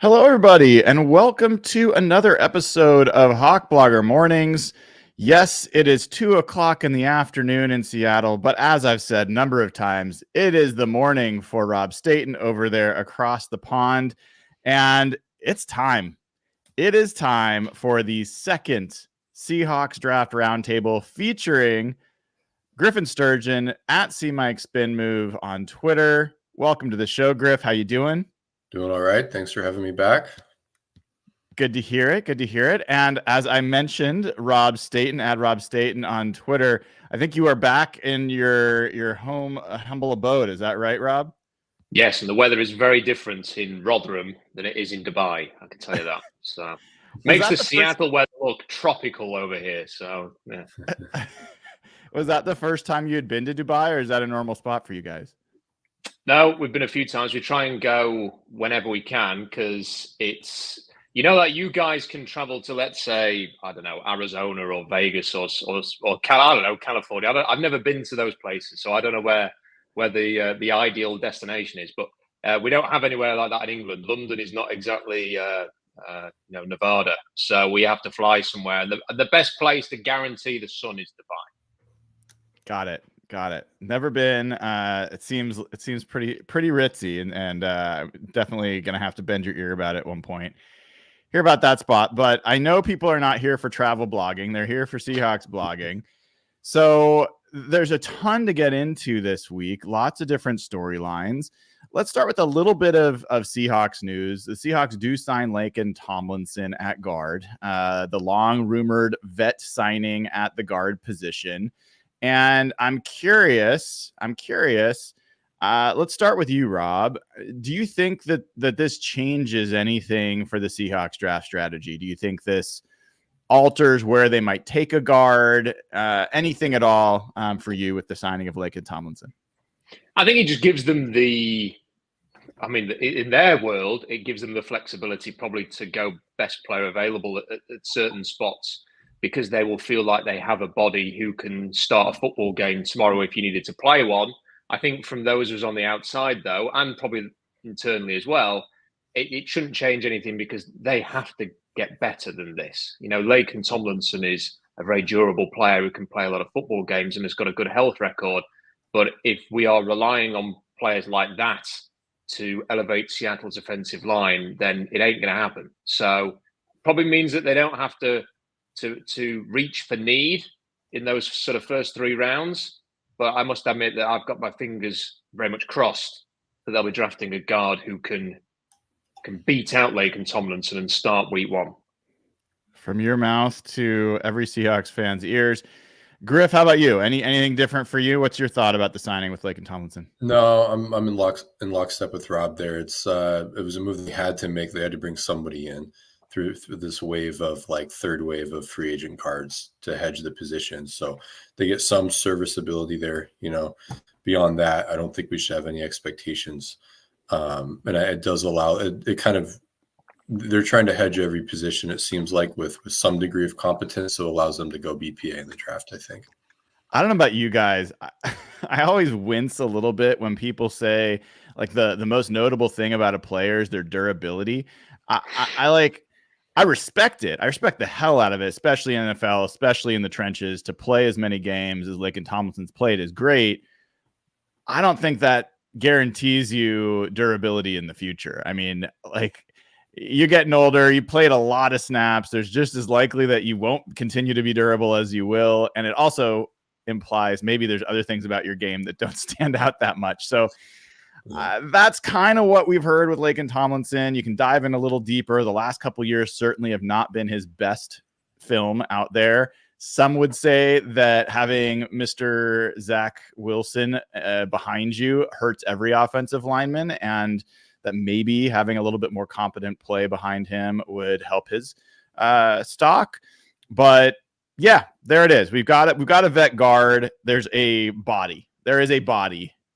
Hello, everybody, and welcome to another episode of Hawk Blogger Mornings. Yes, it is 2 o'clock in the afternoon in Seattle, but as I've said a number of times, it is the morning for Rob Staton over there across the pond, and it's time. It is time for the second Seahawks Draft Roundtable featuring Griffin Sturgeon at CMikeSpinMove on Twitter. Welcome to the show, Griff. How you doing? Doing all right. Thanks for having me back. Good to hear it. Good to hear it. And as I mentioned, Rob Staton at Rob Staton on Twitter. I think you are back in your home humble abode. Is that right, Rob? Yes, and the weather is very different in Rotherham than it is in Dubai. I can tell you that. So makes the Seattle weather look tropical over here. So yeah. Was that the first time you had been to Dubai, or is that a normal spot for you guys? No, we've been a few times. We try and go whenever we can because it's, you know, that you guys can travel to, let's say, I don't know, Arizona or Vegas or I don't know, California. I've never been to those places, so I don't know where the ideal destination is. But we don't have anywhere like that in England. London is not exactly Nevada, so we have to fly somewhere. And the best place to guarantee the sun is Dubai. Got it. Never been. It seems pretty ritzy, and definitely gonna have to bend your ear about it at one point. Hear about that spot, but I know people are not here for travel blogging. They're here for Seahawks blogging. So there's a ton to get into this week. Lots of different storylines. Let's start with a little bit of Seahawks news. The Seahawks do sign Laken Tomlinson at guard, the long rumored vet signing at the guard position. And I'm curious. Let's start with you, Rob. Do you think that this changes anything for the Seahawks draft strategy? Do you think this alters where they might take a guard? Anything at all for you with the signing of Laken Tomlinson? I think it just gives them in their world, it gives them the flexibility probably to go best player available at certain spots, because they will feel like they have a body who can start a football game tomorrow if you needed to play one. I think from those who's on the outside, though, and probably internally as well, it shouldn't change anything because they have to get better than this. You know, Laken Tomlinson is a very durable player who can play a lot of football games and has got a good health record. But if we are relying on players like that to elevate Seattle's offensive line, then it ain't going to happen. So probably means that they don't have to reach for need in those sort of first three rounds. But I must admit that I've got my fingers very much crossed that they'll be drafting a guard who can beat out Laken Tomlinson and start week one. From your mouth to every Seahawks fan's ears. Griff, how about you? Anything different for you? What's your thought about the signing with Laken Tomlinson? No, I'm in lockstep with Rob there. It was a move they had to make. They had to bring somebody in through this wave of third wave of free agent cards to hedge the position. So they get some serviceability there. You know, beyond that, I don't think we should have any expectations. And it does allow it kind of, they're trying to hedge every position, it seems like, with some degree of competence. So it allows them to go BPA in the draft, I think. I don't know about you guys. I always wince a little bit when people say like the most notable thing about a player is their durability. I respect it. I respect the hell out of it, especially in NFL, especially in the trenches. To play as many games as Laken Tomlinson's played is great. I don't think that guarantees you durability in the future. I mean, like, you're getting older. You played a lot of snaps. There's just as likely that you won't continue to be durable as you will. And it also implies maybe there's other things about your game that don't stand out that much. So that's kind of what we've heard with Laken Tomlinson. You can dive in a little deeper. The last couple of years certainly have not been his best film out there. Some would say that having Mr. Zach Wilson behind you hurts every offensive lineman, and that maybe having a little bit more competent play behind him would help his stock. But yeah, there it is. We've got a vet guard. There is a body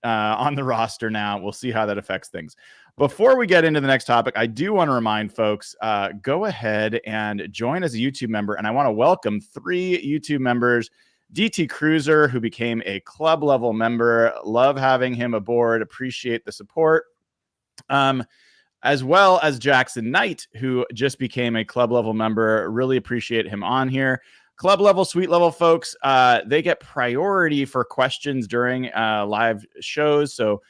on the roster now. We'll see how that affects things. Before we get into the next topic, I do want to remind folks, go ahead and join as a YouTube member. And I want to welcome 3 YouTube members. DT Cruiser, who became a club level member. Love having him aboard. Appreciate the support. as well as Jackson Knight, who just became a club level member. Really appreciate him on here. Club level, suite level folks, they get priority for questions during live shows. So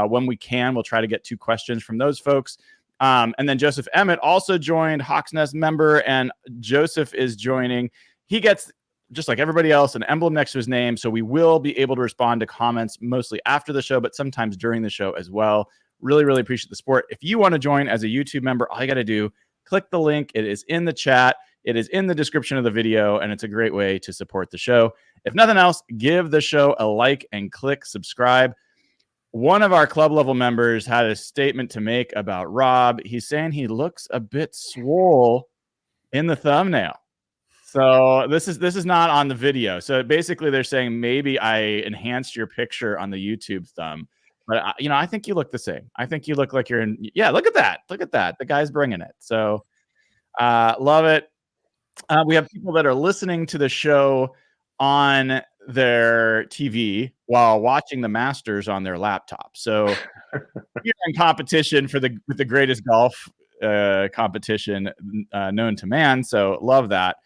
when we can, we'll try to get 2 questions from those folks. And then Joseph Emmett also joined, Hawks Nest member, and Joseph is joining. He gets, just like everybody else, an emblem next to his name. So we will be able to respond to comments mostly after the show, but sometimes during the show as well. Really, really appreciate the support. If you want to join as a YouTube member, all you got to do, click the link. It is in the chat. It is in the description of the video, and it's a great way to support the show. If nothing else, give the show a like and click subscribe. One of our club level members had a statement to make about Rob. He's saying he looks a bit swole in the thumbnail. So this is not on the video. So basically they're saying maybe I enhanced your picture on the YouTube thumb. But, I think you look the same. I think you look like you're in. Yeah, look at that. Look at that. The guy's bringing it. So love it. We have people that are listening to the show on their TV while watching the Masters on their laptop. So you're in competition for with the greatest golf competition known to man. So love that.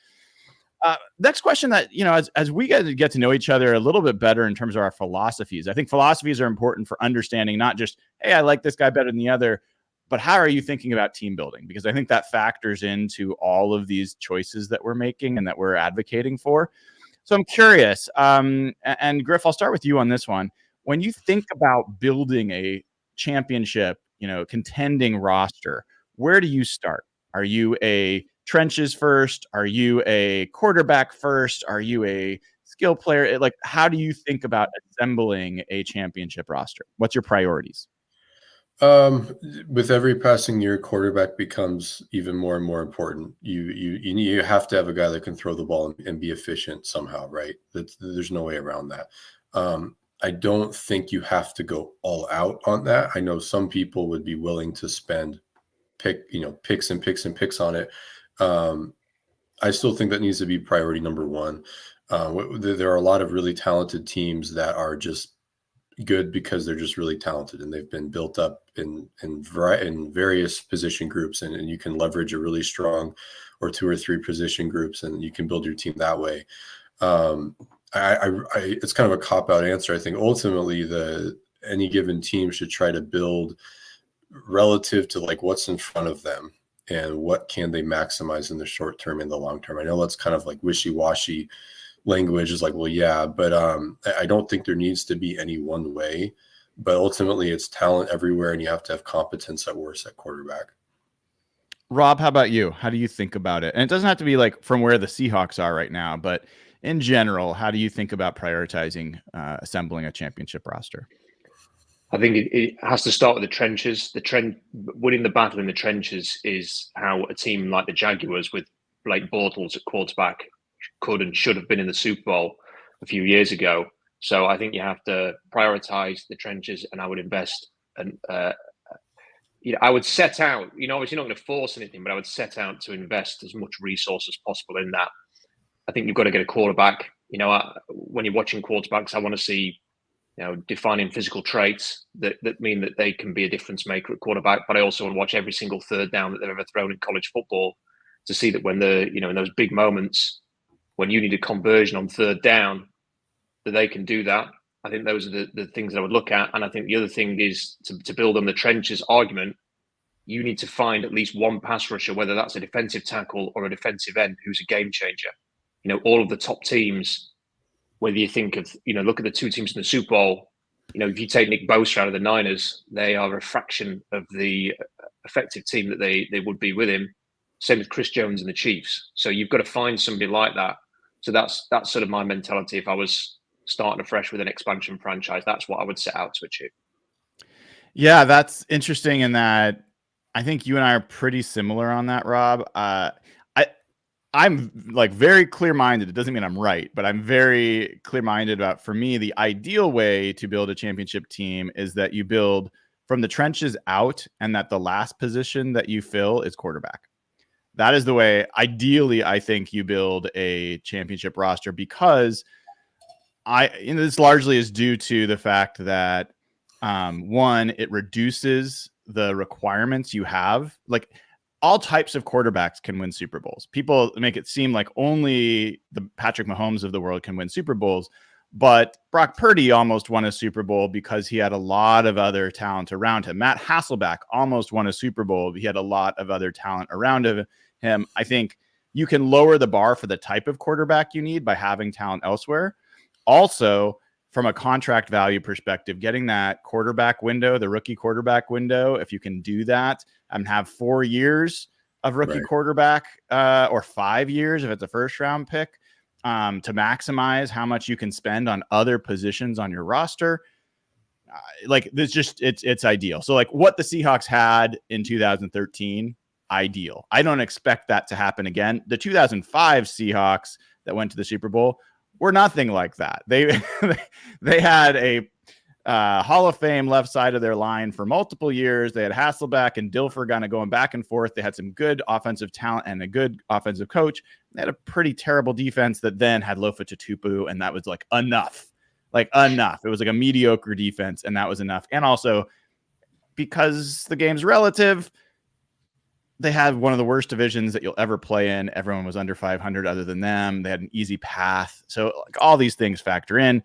Next question that, as we get to know each other a little bit better in terms of our philosophies, I think philosophies are important for understanding not just, hey, I like this guy better than the other, but how are you thinking about team building? Because I think that factors into all of these choices that we're making and that we're advocating for. So I'm curious, and Griff, I'll start with you on this one. When you think about building a championship, contending roster, where do you start? Are you a trenches first? Are you a quarterback first? Are you a skill player? Like, how do you think about assembling a championship roster? What's your priorities? With every passing year, quarterback becomes even more and more important. You have to have a guy that can throw the ball and be efficient somehow, right? There's no way around that. I don't think you have to go all out on that. I know some people would be willing to spend picks and picks and picks on it. I still think that needs to be priority number one. There are a lot of really talented teams that are just good because they're just really talented and they've been built up in various position groups, and you can leverage a really strong or 2 or 3 position groups and you can build your team that way. It's kind of a cop-out answer. I think ultimately any given team should try to build relative to like what's in front of them and what can they maximize in the short term and the long term. I know that's kind of like wishy-washy language, is like, well, yeah, but I don't think there needs to be any one way, but ultimately it's talent everywhere and you have to have competence at worst at quarterback. Rob, how about you? How do you think about it? And it doesn't have to be like from where the Seahawks are right now, but in general, how do you think about prioritizing assembling a championship roster? I think it has to start with the trenches. Winning the battle in the trenches is how a team like the Jaguars with Blake Bortles at quarterback could and should have been in the Super Bowl a few years ago. So I think you have to prioritize the trenches, and I would invest. And I would set out. Obviously not going to force anything, but I would set out to invest as much resource as possible in that. I think you've got to get a quarterback. When you're watching quarterbacks, I want to see defining physical traits that mean that they can be a difference maker at quarterback. But I also want to watch every single third down that they've ever thrown in college football to see that when in those big moments when you need a conversion on third down, that they can do that. I think those are the things that I would look at. And I think the other thing is to build on the trenches argument, you need to find at least one pass rusher, whether that's a defensive tackle or a defensive end, who's a game changer. All of the top teams, whether you think of, look at the 2 teams in the Super Bowl, if you take Nick Bosa out of the Niners, they are a fraction of the effective team that they would be with him. Same with Chris Jones and the Chiefs. So you've got to find somebody like that. So that's sort of my mentality. If I was starting afresh with an expansion franchise, that's what I would set out to achieve. Yeah, that's interesting in that I think you and I are pretty similar on that, Rob. I'm like very clear-minded. It doesn't mean I'm right, but I'm very clear-minded about, for me, the ideal way to build a championship team is that you build from the trenches out and that the last position that you fill is quarterback. That is the way, ideally, I think you build a championship roster, because this largely is due to the fact that one, it reduces the requirements you have, like all types of quarterbacks can win Super Bowls. People make it seem like only the Patrick Mahomes of the world can win Super Bowls, but Brock Purdy almost won a Super Bowl because he had a lot of other talent around him. Matt Hasselbeck almost won a Super Bowl. He had a lot of other talent around him. I think you can lower the bar for the type of quarterback you need by having talent elsewhere. Also, from a contract value perspective, getting that quarterback window, the rookie quarterback window, if you can do that and have 4 years of rookie quarterback or 5 years if it's a first round pick to maximize how much you can spend on other positions on your roster. Like this just it's ideal. So like what the Seahawks had in 2013, ideal. I don't expect that to happen again. The 2005 Seahawks that went to the Super Bowl were nothing like that. They had a Hall of Fame left side of their line for multiple years. They had Hasselbeck and Dilfer kind of going back and forth. They had some good offensive talent and a good offensive coach. They had a pretty terrible defense that then had Lofa Tatupu, and that was like enough. It was like a mediocre defense, and that was enough. And also, because the game's relative, they had one of the worst divisions that you'll ever play in. Everyone was under 500 other than them. They had an easy path. So like all these things factor in.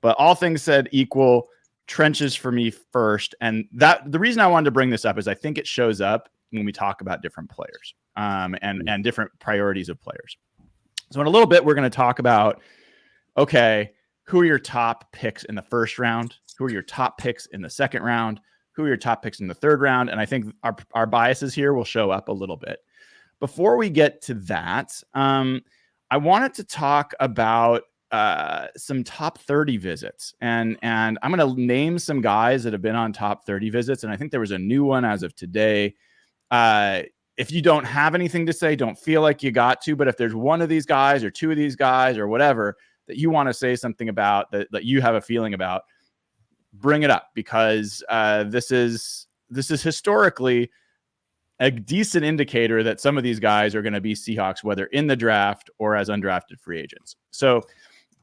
But all things said equal, trenches for me first. And that the reason I wanted to bring this up is I think it shows up when we talk about different players and different priorities of players. So in a little bit, we're going to talk about, okay, who are your top picks in the first round? Who are your top picks in the second round? Who are your top picks in the third round? And I think our biases here will show up a little bit. Before we get to that, I wanted to talk about some top 30 visits. And I'm going to name some guys that have been on top 30 visits. And I think there was a new one as of today. If you don't have anything to say, don't feel like you got to. But if there's one of these guys or two of these guys or whatever that you want to say something about that you have a feeling about, bring it up, because this is historically a decent indicator that some of these guys are going to be Seahawks, whether in the draft or as undrafted free agents. So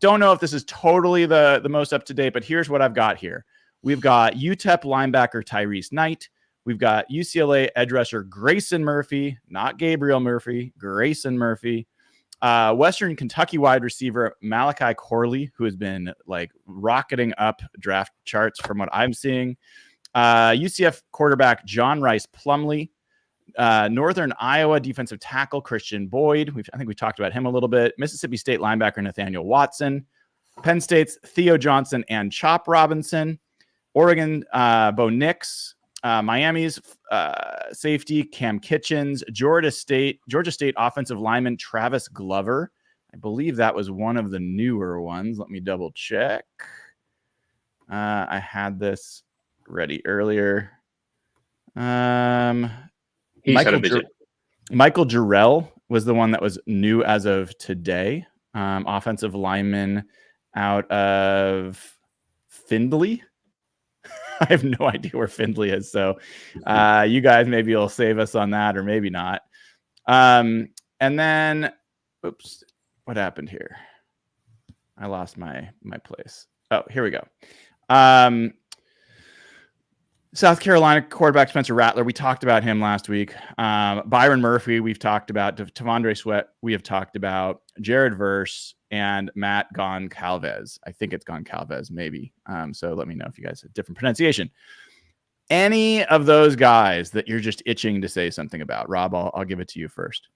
don't know if this is totally the most up to date, but here's what I've got here. We've got UTEP linebacker Tyrese Knight. We've got UCLA edge rusher Grayson Murphy, not Gabriel Murphy, Grayson Murphy. Western Kentucky wide receiver Malachi Corley, who has been like rocketing up draft charts from what I'm seeing. UCF quarterback John Rice Plumlee. Northern Iowa defensive tackle Christian Boyd. I think we talked about him a little bit. Mississippi State linebacker Nathaniel Watson. Penn State's Theo Johnson and Chop Robinson. Oregon Bo Nix. Miami's safety Cam Kitchens. Georgia State offensive lineman Travis Glover. I believe that was one of the newer ones. Let me double check. I had this ready earlier. Michael Jarrell was the one that was new as of today. Offensive lineman out of Findlay. I have no idea where Findlay is. So you guys maybe will save us on that or maybe not. And then, oops, what happened here? I lost my place. Oh, here we go. South Carolina quarterback Spencer Rattler. We talked about him last week. Byron Murphy, we've talked about. Tavondre Sweat, we have talked about. Jared Verse and Matt Goncalves. I think it's Goncalves, maybe. So let me know if you guys have different pronunciation. Any of those guys that you're just itching to say something about? Rob, I'll give it to you first.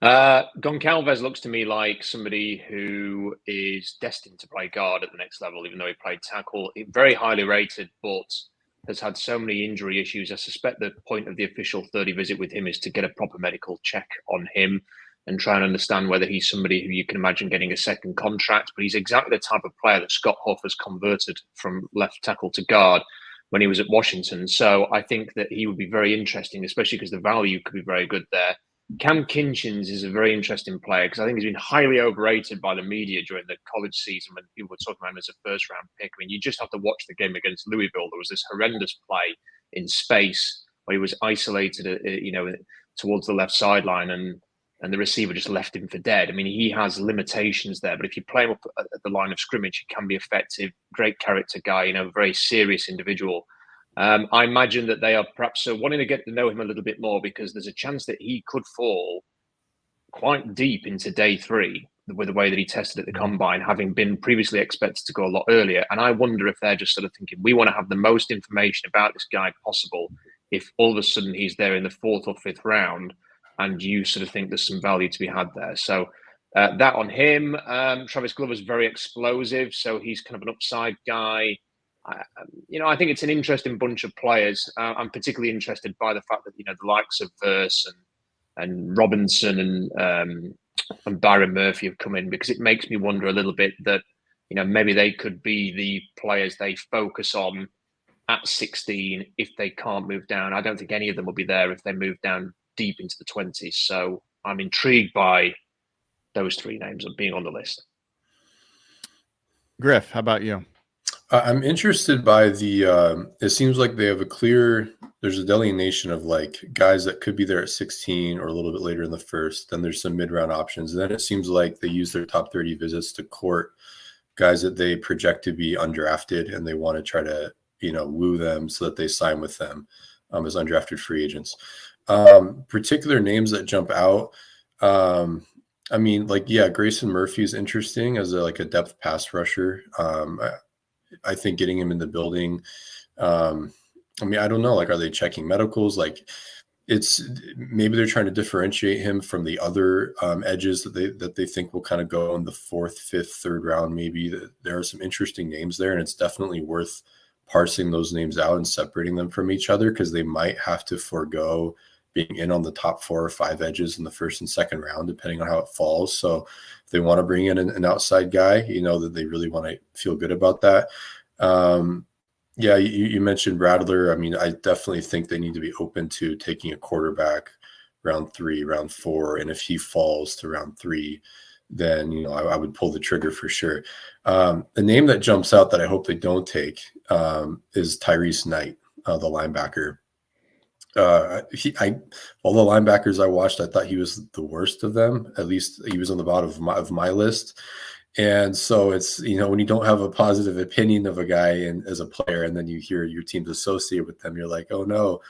Goncalves looks to me like somebody who is destined to play guard at the next level, even though he played tackle. Very highly rated, but has had so many injury issues. I suspect the point of the official 30 visit with him is to get a proper medical check on him and try and understand whether he's somebody who you can imagine getting a second contract. But he's exactly the type of player that Scott Huff has converted from left tackle to guard when he was at Washington. So I think that he would be very interesting, especially because the value could be very good there. Cam Kitchens is a very interesting player because I think he's been highly overrated by the media during the college season when people were talking about him as a first-round pick. I mean, you just have to watch the game against Louisville. There was this horrendous play in space where he was isolated, towards the left sideline, and the receiver just left him for dead. I mean, he has limitations there, but if you play him up at the line of scrimmage, he can be effective. Great character guy, very serious individual. I imagine that they are perhaps wanting to get to know him a little bit more, because there's a chance that he could fall quite deep into day 3 with the way that he tested at the combine, having been previously expected to go a lot earlier. And I wonder if they're just sort of thinking, we want to have the most information about this guy possible. If all of a sudden he's there in the 4th or 5th round, and you sort of think there's some value to be had there. So that on him. Travis Glover's very explosive, so he's kind of an upside guy. I think it's an interesting bunch of players. I'm particularly interested by the fact that the likes of Verse and Robinson and Byron Murphy have come in, because it makes me wonder a little bit that maybe they could be the players they focus on at 16 if they can't move down. I don't think any of them will be there if they move down deep into the 20s. So I'm intrigued by those 3 names of being on the list. Griff, how about you? I'm interested by the, it seems like they have there's a delineation of like guys that could be there at 16 or a little bit later in the first. Then there's some mid-round options. And then it seems like they use their top 30 visits to court guys that they project to be undrafted, and they want to try to, woo them so that they sign with them as undrafted free agents. Particular names that jump out. Grayson Murphy is interesting as a depth pass rusher. I think getting him in the building. I don't know. Are they checking medicals? Maybe they're trying to differentiate him from the other edges that they think will kind of go in the 4th, 5th, 3rd round. Maybe there are some interesting names there, and it's definitely worth parsing those names out and separating them from each other, because they might have to forego being in on the top 4 or 5 edges in the 1st and 2nd round, depending on how it falls. So if they want to bring in an outside guy, that they really want to feel good about that. You mentioned Rattler. I definitely think they need to be open to taking a quarterback round 3, round 4. And if he falls to round 3, then, I would pull the trigger for sure. The name that jumps out that I hope they don't take is Tyrese Knight, the linebacker. All the linebackers I watched, I thought he was the worst of them. At least he was on the bottom of my list. And so it's, when you don't have a positive opinion of a guy as a player, and then you hear your team's associated with them, you're like, oh no.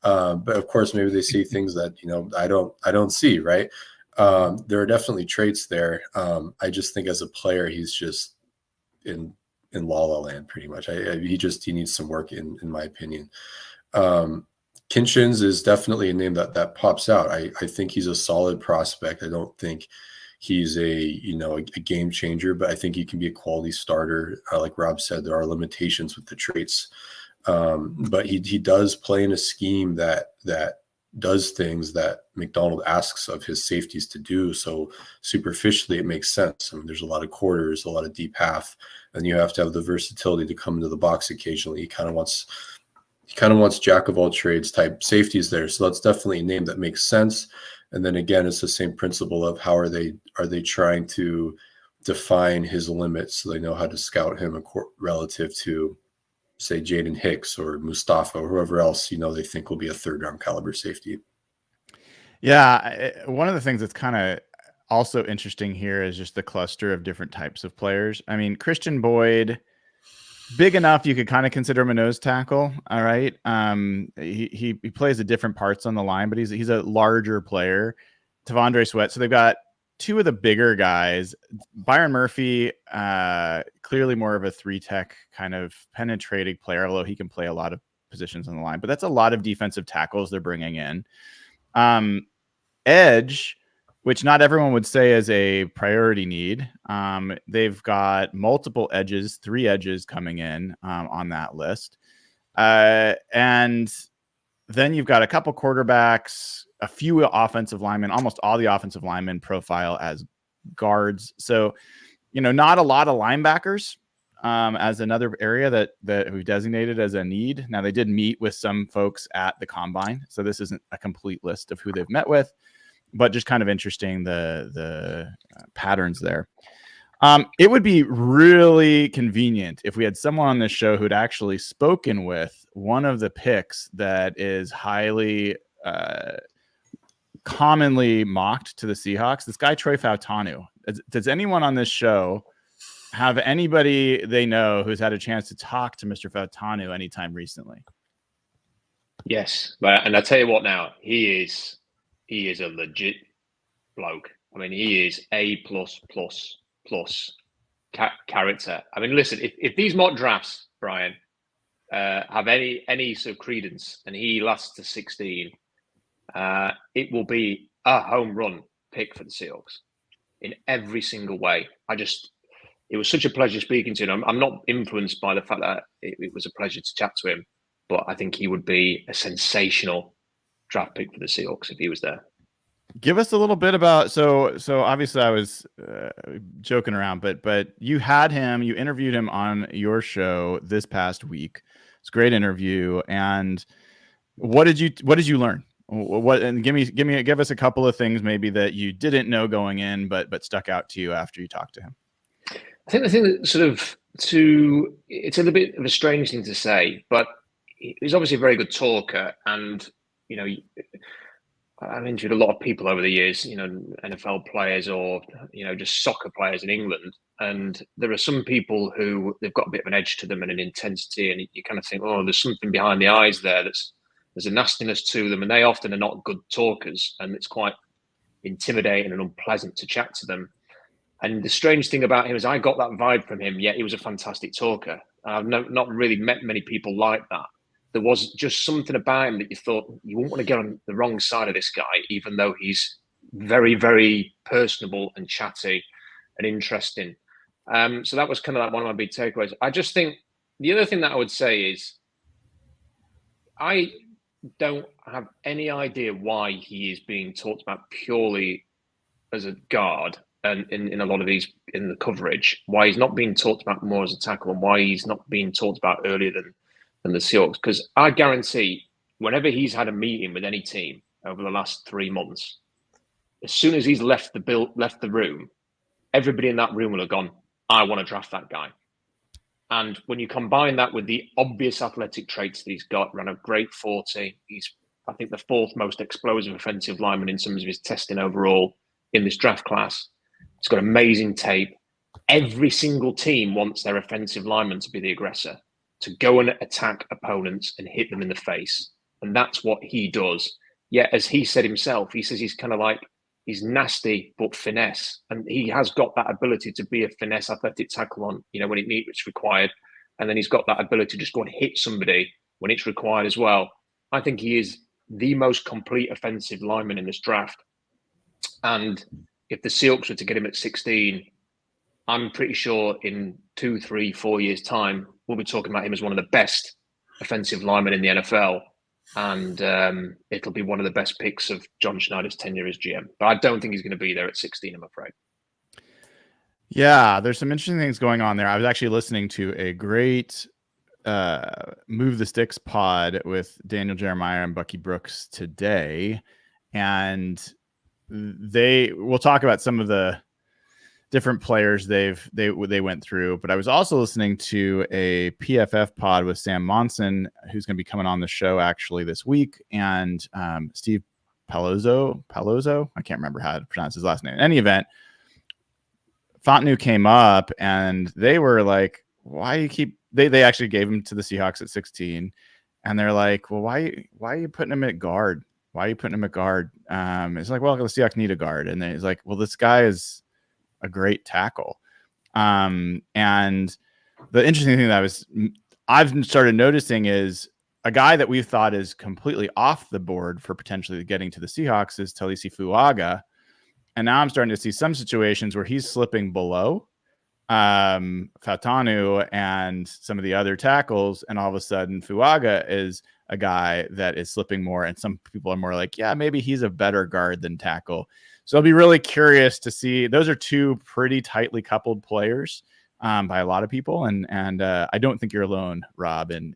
But of course, maybe they see things that, I don't see, right? There are definitely traits there. I just think as a player, he's just in la la land pretty much. He needs some work in my opinion. Kinchins is definitely a name that pops out. I think he's a solid prospect. I don't think he's a game changer, but I think he can be a quality starter. Like Rob said, there are limitations with the traits, but he does play in a scheme that does things that McDonald asks of his safeties to do. So superficially, it makes sense. There's a lot of quarters, a lot of deep half, and you have to have the versatility to come into the box occasionally. He kind of wants jack of all trades type safeties there. So that's definitely a name that makes sense. And then again, it's the same principle of how are they trying to define his limits so they know how to scout him relative to, say, Jaden Hicks or Mustafa or whoever else they think will be a 3rd round caliber safety. Yeah, one of the things that's kind of also interesting here is just the cluster of different types of players. Christian Boyd, big enough you could kind of consider him a nose tackle. All right. He plays at different parts on the line, but he's a larger player. Tavondre Sweat. So they've got 2 of the bigger guys. Byron Murphy, clearly more of a 3-tech kind of penetrating player, although he can play a lot of positions on the line. But that's a lot of defensive tackles they're bringing in. Edge, which not everyone would say is a priority need. They've got multiple edges, 3 edges coming in on that list. And then you've got a couple quarterbacks, a few offensive linemen, almost all the offensive linemen profile as guards. So, not a lot of linebackers as another area that we've designated as a need. Now, they did meet with some folks at the combine, so this isn't a complete list of who they've met with, but just kind of interesting the patterns there. It would be really convenient if we had someone on this show who'd actually spoken with one of the picks that is highly commonly mocked to the Seahawks. This guy, Troy Fautanu. Does anyone on this show have anybody they know who's had a chance to talk to Mr. Fautanu anytime recently? Yes, and I tell you what, now he is a legit bloke. I mean, he is A plus plus plus character. I mean, listen, if these mock drafts, Brian, have any sort of credence, and he lasts to 16, it will be a home run pick for the Seahawks in every single way. It was such a pleasure speaking to him. I'm not influenced by the fact that it was a pleasure to chat to him, but I think he would be a sensational draft pick for the Seahawks if he was there. Give us a little bit about so obviously I was joking around, but you interviewed him on your show this past week. It's a great interview. And what did you learn? And give us a couple of things maybe that you didn't know going in, but stuck out to you after you talked to him. I think the thing that it's a little bit of a strange thing to say, but he's obviously a very good talker, and I've interviewed a lot of people over the years, NFL players or just soccer players in England, and there are some people who they've got a bit of an edge to them and an intensity, and you kind of think, oh, there's something behind the eyes there. There's a nastiness to them, and they often are not good talkers, and it's quite intimidating and unpleasant to chat to them. And the strange thing about him is I got that vibe from him, yet he was a fantastic talker. I've not really met many people like that. There was just something about him that you thought you wouldn't want to get on the wrong side of this guy, even though he's very, very personable and chatty and interesting. So that was kind of like one of my big takeaways. I just think the other thing that I would say is I don't have any idea why he is being talked about purely as a guard. And in a lot of these in the coverage, why he's not being talked about more as a tackle, and why he's not being talked about earlier than the Seahawks. Because I guarantee, whenever he's had a meeting with any team over the last 3 months, as soon as he's left the room, everybody in that room will have gone, I want to draft that guy. And when you combine that with the obvious athletic traits that he's got, ran a great 40, he's, I think, the 4th most explosive offensive lineman in terms of his testing overall in this draft class. He's got amazing tape. Every single team wants their offensive lineman to be the aggressor, to go and attack opponents and hit them in the face. And that's what he does. Yet, as he said himself, he says he's he's nasty, but finesse. And he has got that ability to be a finesse athletic tackle on, when it's required. And then he's got that ability to just go and hit somebody when it's required as well. I think he is the most complete offensive lineman in this draft. And if the Seahawks were to get him at 16, I'm pretty sure in 2, 3, 4 years' time, we'll be talking about him as one of the best offensive linemen in the NFL. And it'll be one of the best picks of John Schneider's tenure as GM. But I don't think he's going to be there at 16, I'm afraid. Yeah, there's some interesting things going on there. I was actually listening to a great Move the Sticks pod with Daniel Jeremiah and Bucky Brooks today. And we'll talk about some of the different players they went through, but I was also listening to a PFF pod with Sam Monson, who's going to be coming on the show actually this week, and Steve Palozzo, I can't remember how to pronounce his last name. In any event, Fautanu came up and they were like, why you keep, they actually gave him to the Seahawks at 16, and they're like, well, why are you putting him at guard? Why are you putting him at guard? It's like, well, the Seahawks need a guard. And then he's like, well, this guy is a great tackle. And the interesting thing that I've started noticing is a guy that we thought is completely off the board for potentially getting to the Seahawks is Talisi Fuaga. And now I'm starting to see some situations where he's slipping below Fautanu and some of the other tackles. And all of a sudden Fuaga is a guy that is slipping more, and some people are more like, yeah, maybe he's a better guard than tackle. So I'll be really curious to see. Those are two pretty tightly coupled players by a lot of people, and I don't think you're alone, Rob, in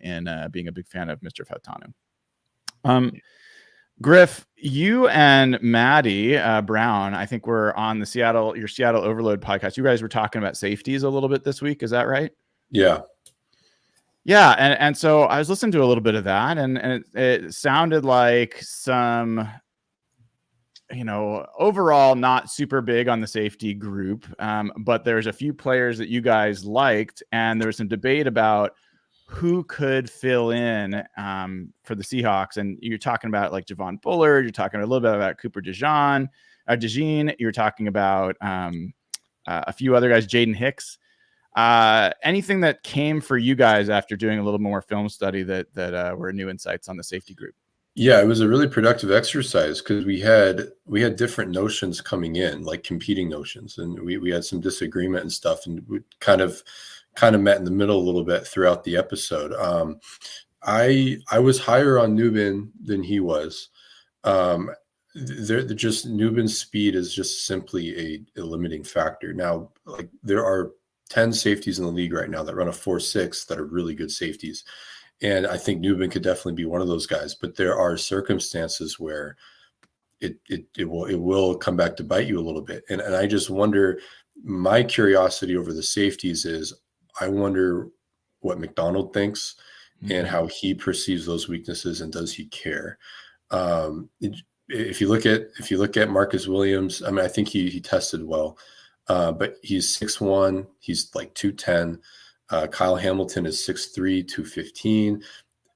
being a big fan of Mr. Fautanu. Griff, you and Maddie Brown, I think we're on your Seattle Overload podcast. You guys were talking about safeties a little bit this week. Is that right? Yeah. Yeah, and so I was listening to a little bit of that, and it sounded like some, overall not super big on the safety group, but there's a few players that you guys liked, and there was some debate about who could fill in for the Seahawks. And you're talking about like Javon Bullard. You're talking a little bit about Cooper DeJean. You're talking about a few other guys, Jaden Hicks. Anything that came for you guys after doing a little more film study that were new insights on the safety group? Yeah, it was a really productive exercise because we had different notions coming in, like competing notions, and we had some disagreement and stuff, and we kind of met in the middle a little bit throughout the episode. I was higher on Nubin than he was. Nubin's speed is just simply a limiting factor. Now, like there are 10 safeties in the league right now that run a 4.6 that are really good safeties. And I think Nubin could definitely be one of those guys, but there are circumstances where it will come back to bite you a little bit. And I just wonder, my curiosity over the safeties is, I wonder what McDonald thinks and how he perceives those weaknesses, and does he care? If you look at Marcus Williams, I mean, I think he tested well, but he's 6'1", he's like 210. Kyle Hamilton is 6'3", 215.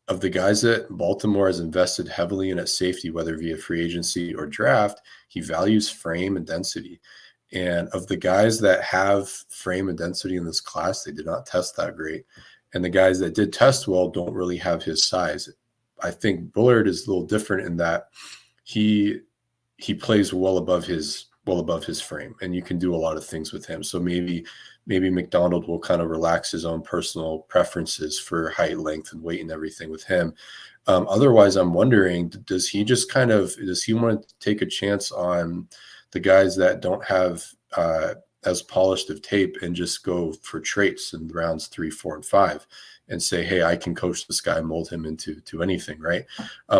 Of the guys that Baltimore has invested heavily in at safety, whether via free agency or draft, he values frame and density. And of the guys that have frame and density in this class, they did not test that great. And the guys that did test well don't really have his size. I think Bullard is a little different in that he plays well above his frame, and you can do a lot of things with him. So maybe McDonald will kind of relax his own personal preferences for height, length, and weight and everything with him. Otherwise, I'm wondering, does he want to take a chance on the guys that don't have as polished of tape and just go for traits in rounds 3, 4, and 5 and say, hey, I can coach this guy, mold him into anything, right?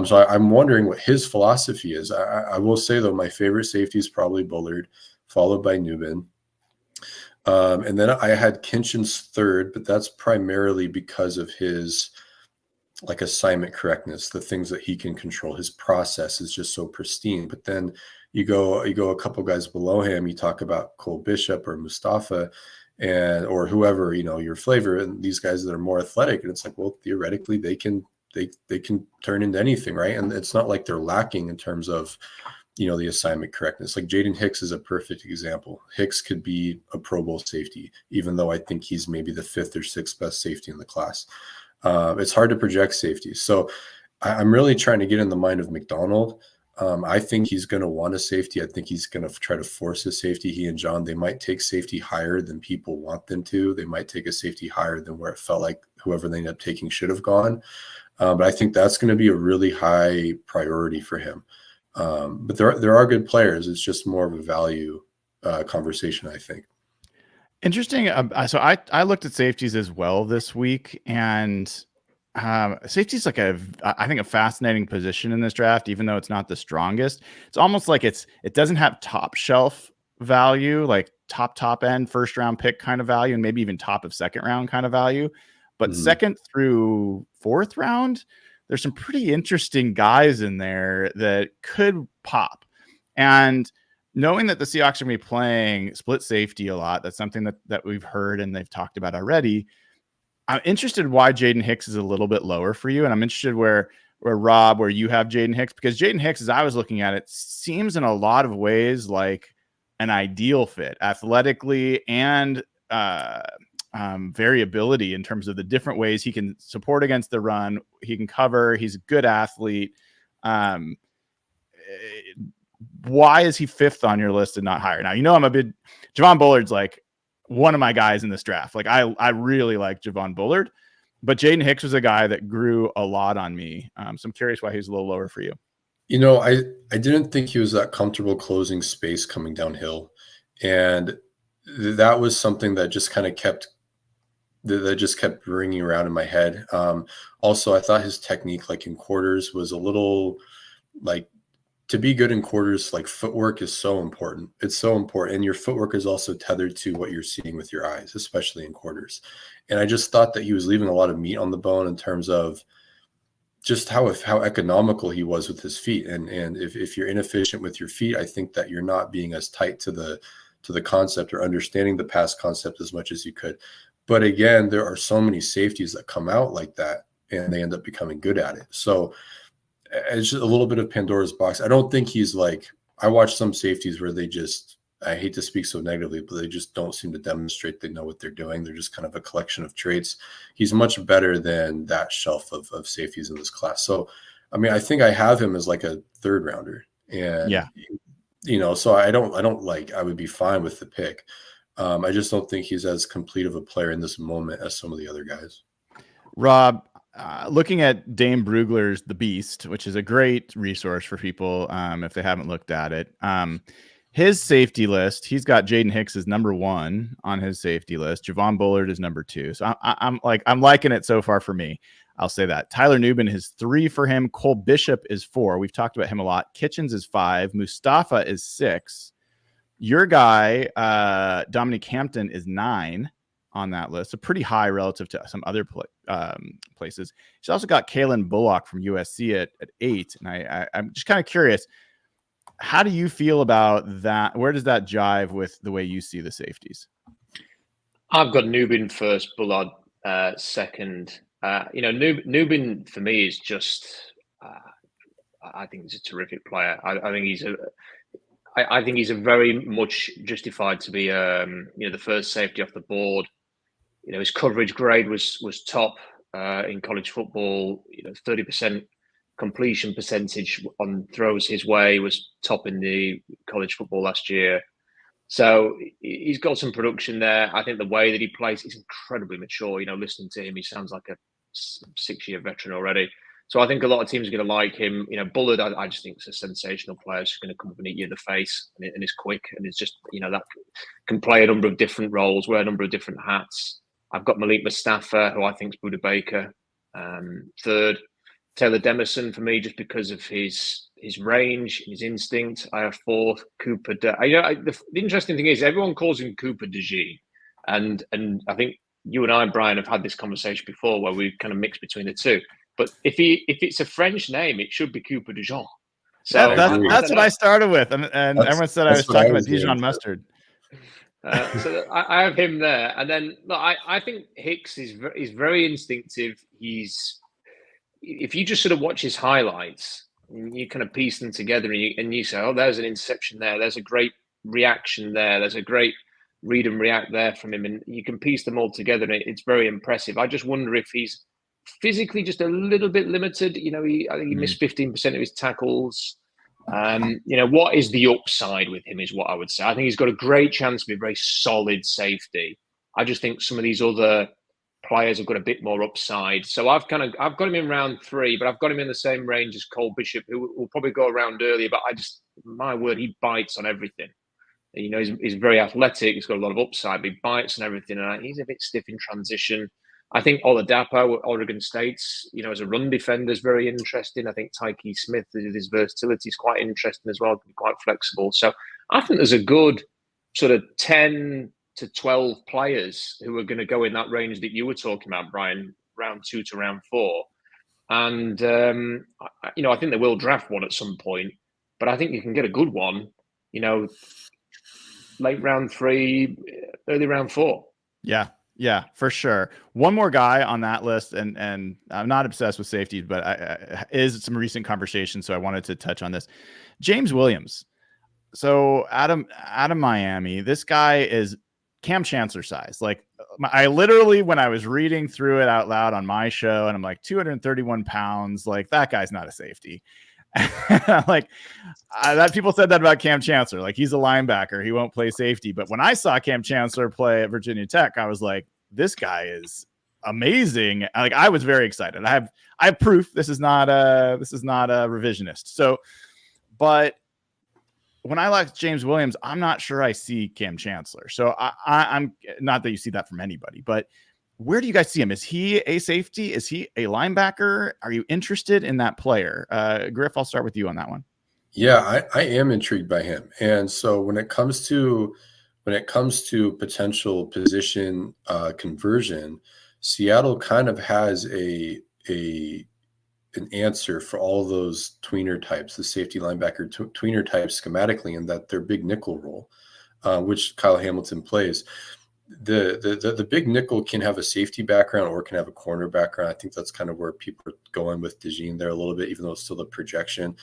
So I'm wondering what his philosophy is. I will say, though, my favorite safety is probably Bullard, followed by Nubin. And then I had Kinchin's third, but that's primarily because of his like assignment correctness, the things that he can control. His process is just so pristine. But then you go a couple guys below him, you talk about Cole Bishop or Mustafa or whoever, your flavor, and these guys that are more athletic. And it's like, well, theoretically they can turn into anything, right? And it's not like they're lacking in terms of the assignment correctness. Like Jaden Hicks is a perfect example. Hicks could be a Pro Bowl safety, even though I think he's maybe the 5th or 6th best safety in the class. It's hard to project safety. So I'm really trying to get in the mind of McDonald. I think he's going to want a safety. I think he's going to try to force a safety. He and John, they might take safety higher than people want them to. They might take a safety higher than where it felt like whoever they end up taking should have gone. But I think that's going to be a really high priority for him. But there are good players. It's just more of a value conversation, I think. Interesting. So I looked at safeties as well this week, and safety is like I think a fascinating position in this draft, even though it's not the strongest. It's almost like it doesn't have top shelf value, like top end first round pick kind of value, and maybe even top of second round kind of value. But second through fourth round, there's some pretty interesting guys in there that could pop. And knowing that the Seahawks are going to be playing split safety a lot, that's something that we've heard and they've talked about already. I'm interested why Jaden Hicks is a little bit lower for you. And I'm interested where Rob, where you have Jaden Hicks, because Jaden Hicks, as I was looking at it, seems in a lot of ways like an ideal fit athletically and variability in terms of the different ways he can support against the run. He can cover. He's a good athlete. Why is he 5th on your list and not higher? Now, I'm a big Javon Bullard's like one of my guys in this draft. Like I really like Javon Bullard, but Jaden Hicks was a guy that grew a lot on me. So I'm curious why he's a little lower for you. I didn't think he was that comfortable closing space coming downhill. And that was something that just kind of kept ringing around in my head. Also, I thought his technique, like in quarters, was a little like, to be good in quarters, like footwork is so important. It's so important. And your footwork is also tethered to what you're seeing with your eyes, especially in quarters. And I just thought that he was leaving a lot of meat on the bone in terms of just how economical he was with his feet. And if you're inefficient with your feet, I think that you're not being as tight to the concept or understanding the pass concept as much as you could. But again, there are so many safeties that come out like that, and they end up becoming good at it. So it's just a little bit of Pandora's box. I don't think he's like, I watch some safeties where they just, I hate to speak so negatively, but they just don't seem to demonstrate they know what they're doing. They're just kind of a collection of traits. He's much better than that shelf of safeties in this class. So, I mean, I think I have him as like a third rounder. And, Yeah. you know, so I would be fine with the pick. I just don't think he's as complete of a player in this moment as some of the other guys. Rob, looking at Dame Brugler's The Beast, which is a great resource for people if they haven't looked at it. His safety list, he's got Jaden Hicks as number 1 on his safety list. Javon Bullard is number 2. So I'm liking it so far for me. I'll say that. Tyler Nubin is 3 for him. Cole Bishop is 4. We've talked about him a lot. Kitchens is 5. Mustafa is 6. Your guy, Dominique Hampton, is 9 on that list. So pretty high relative to some other places. She's also got Kalen Bullock from USC at 8. And I'm just kind of curious, how do you feel about that? Where does that jive with the way you see the safeties? I've got Nubin first, Bullard second. Nubin for me is just, I think he's a terrific player. I think he's a very much justified to be, the first safety off the board. His coverage grade was top in college football. 30% completion percentage on throws his way was top in the college football last year. So he's got some production there. I think the way that he plays, he's incredibly mature. Listening to him, he sounds like a 6-year veteran already. So I think a lot of teams are going to like him. Bullard, I just think is a sensational player. He's going to come up and eat you in the face, and is quick, and it's just, that can play a number of different roles, wear a number of different hats. I've got Malik Mustafa, who I think is Buda Baker, third. Taylor Demerson for me, just because of his range, his instinct. I have fourth. Cooper. The interesting thing is everyone calls him Cooper DeG, and I think you and I, Brian, have had this conversation before where we kind of mix between the two. But if it's a French name, it should be Cooper Dijon. So that's what I started with, and everyone said I was talking about Dijon mustard. So I have him there, and then I think Hicks is very instinctive. If you just sort of watch his highlights, you kind of piece them together, and you say, oh, there's an interception there. There's a great reaction there. There's a great read and react there from him, and you can piece them all together, and it's very impressive. I just wonder if he's physically just a little bit limited. I think he missed 15% of his tackles. What is the upside with him is what I would say. I think he's got a great chance to be a very solid safety. I just think some of these other players have got a bit more upside. So I've got him in round 3, but I've got him in the same range as Cole Bishop, who will probably go around earlier. But my word, he bites on everything. He's very athletic. He's got a lot of upside, but he bites on everything. And he's a bit stiff in transition. I think Oladapo at Oregon State's, as a run defender is very interesting. I think Tyke Smith, his versatility is quite interesting as well, quite flexible. So I think there's a good sort of 10 to 12 players who are going to go in that range that you were talking about, Brian, round 2 to round 4. And, I think they will draft one at some point, but I think you can get a good one, late round 3, early round 4. Yeah, for sure. One more guy on that list, and I'm not obsessed with safety, but is some recent conversation, so I wanted to touch on this. James Williams. So out of Miami, this guy is Cam Chancellor size. Like, I literally, when I was reading through it out loud on my show, and I'm like, 231 pounds, like that guy's not a safety. Like that people said that about Cam Chancellor, like he's a linebacker, he won't play safety. But when I saw Cam Chancellor play at Virginia Tech, I was like, this guy is amazing. Like, I was very excited. I have proof this is not a revisionist. So, but when I like James Williams, I'm not sure I see Cam Chancellor. So I'm not that you see that from anybody, but where do you guys see him? Is he a safety? Is he a linebacker? Are you interested in that player? Griff, I'll start with you on that one. Yeah, I am intrigued by him. And so when it comes to potential position conversion, Seattle kind of has an answer for all those tweener types, the safety linebacker tweener types schematically, in that their big nickel role, which Kyle Hamilton plays. the big nickel can have a safety background or can have a corner background. I think that's kind of where people are going with DeJean there a little bit, even though it's still a projection.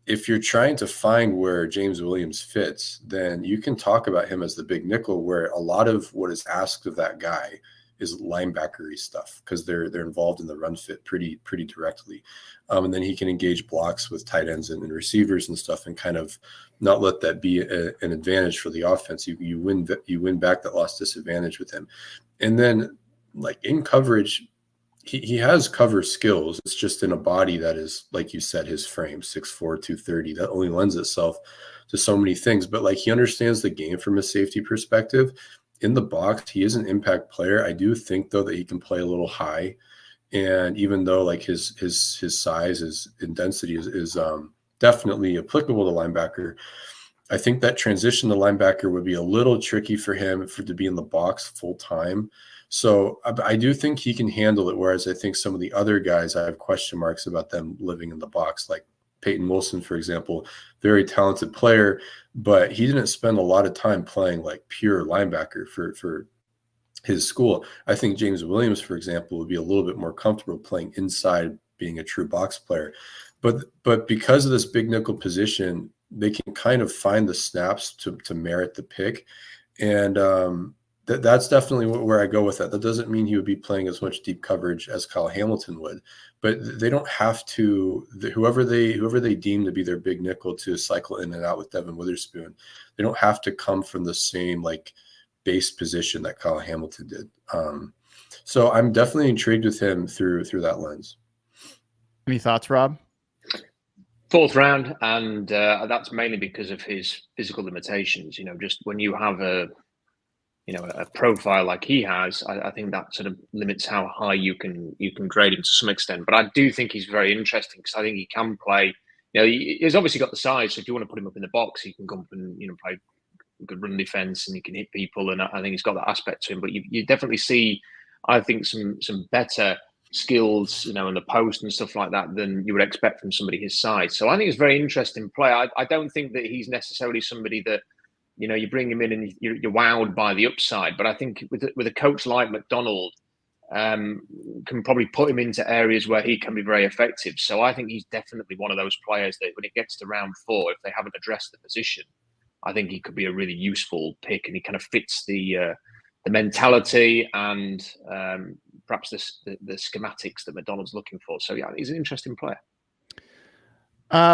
If you're trying to find where James Williams fits, then you can talk about him as the big nickel, where a lot of what is asked of that guy is linebackery stuff, because they're involved in the run fit pretty directly. And then he can engage blocks with tight ends and receivers and stuff, and kind of not let that be an advantage for the offense. You win back that lost disadvantage with him. And then, like, in coverage, he has cover skills. It's just in a body that is, like you said, his frame, 6'4", 230. That only lends itself to so many things. But, like, he understands the game from a safety perspective. In the box, he is an impact player. I do think, though, that he can play a little high. And even though, like, his size and density is definitely applicable to linebacker, I think that transition to linebacker would be a little tricky for him to be in the box full time. So I do think he can handle it, whereas I think some of the other guys, I have question marks about them living in the box, like Peyton Wilson, for example, very talented player, but he didn't spend a lot of time playing like pure linebacker for his school. I think James Williams, for example, would be a little bit more comfortable playing inside, being a true box player. But because of this big nickel position, they can kind of find the snaps to merit the pick. And that's definitely where I go with that. That doesn't mean he would be playing as much deep coverage as Kyle Hamilton would, but they don't have to. Whoever they deem to be their big nickel to cycle in and out with Devin Witherspoon, they don't have to come from the same like base position that Kyle Hamilton did. So I'm definitely intrigued with him through that lens. Any thoughts, Rob? Fourth round, and that's mainly because of his physical limitations. Just when you have a profile like he has, I think that sort of limits how high you can grade him to some extent. But I do think he's very interesting, because I think he can play. He's obviously got the size, so if you want to put him up in the box, he can come up and play good run defense, and he can hit people, and I think he's got that aspect to him. But you definitely see, I think, some better skills, in the post and stuff like that than you would expect from somebody his size. So I think it's a very interesting player. I don't think that he's necessarily somebody that you bring him in and you're wowed by the upside. But I think with a coach like McDonald, can probably put him into areas where he can be very effective. So I think he's definitely one of those players that when it gets to round 4, if they haven't addressed the position, I think he could be a really useful pick, and he kind of fits the mentality and perhaps the schematics that McDonald's looking for. So yeah, he's an interesting player.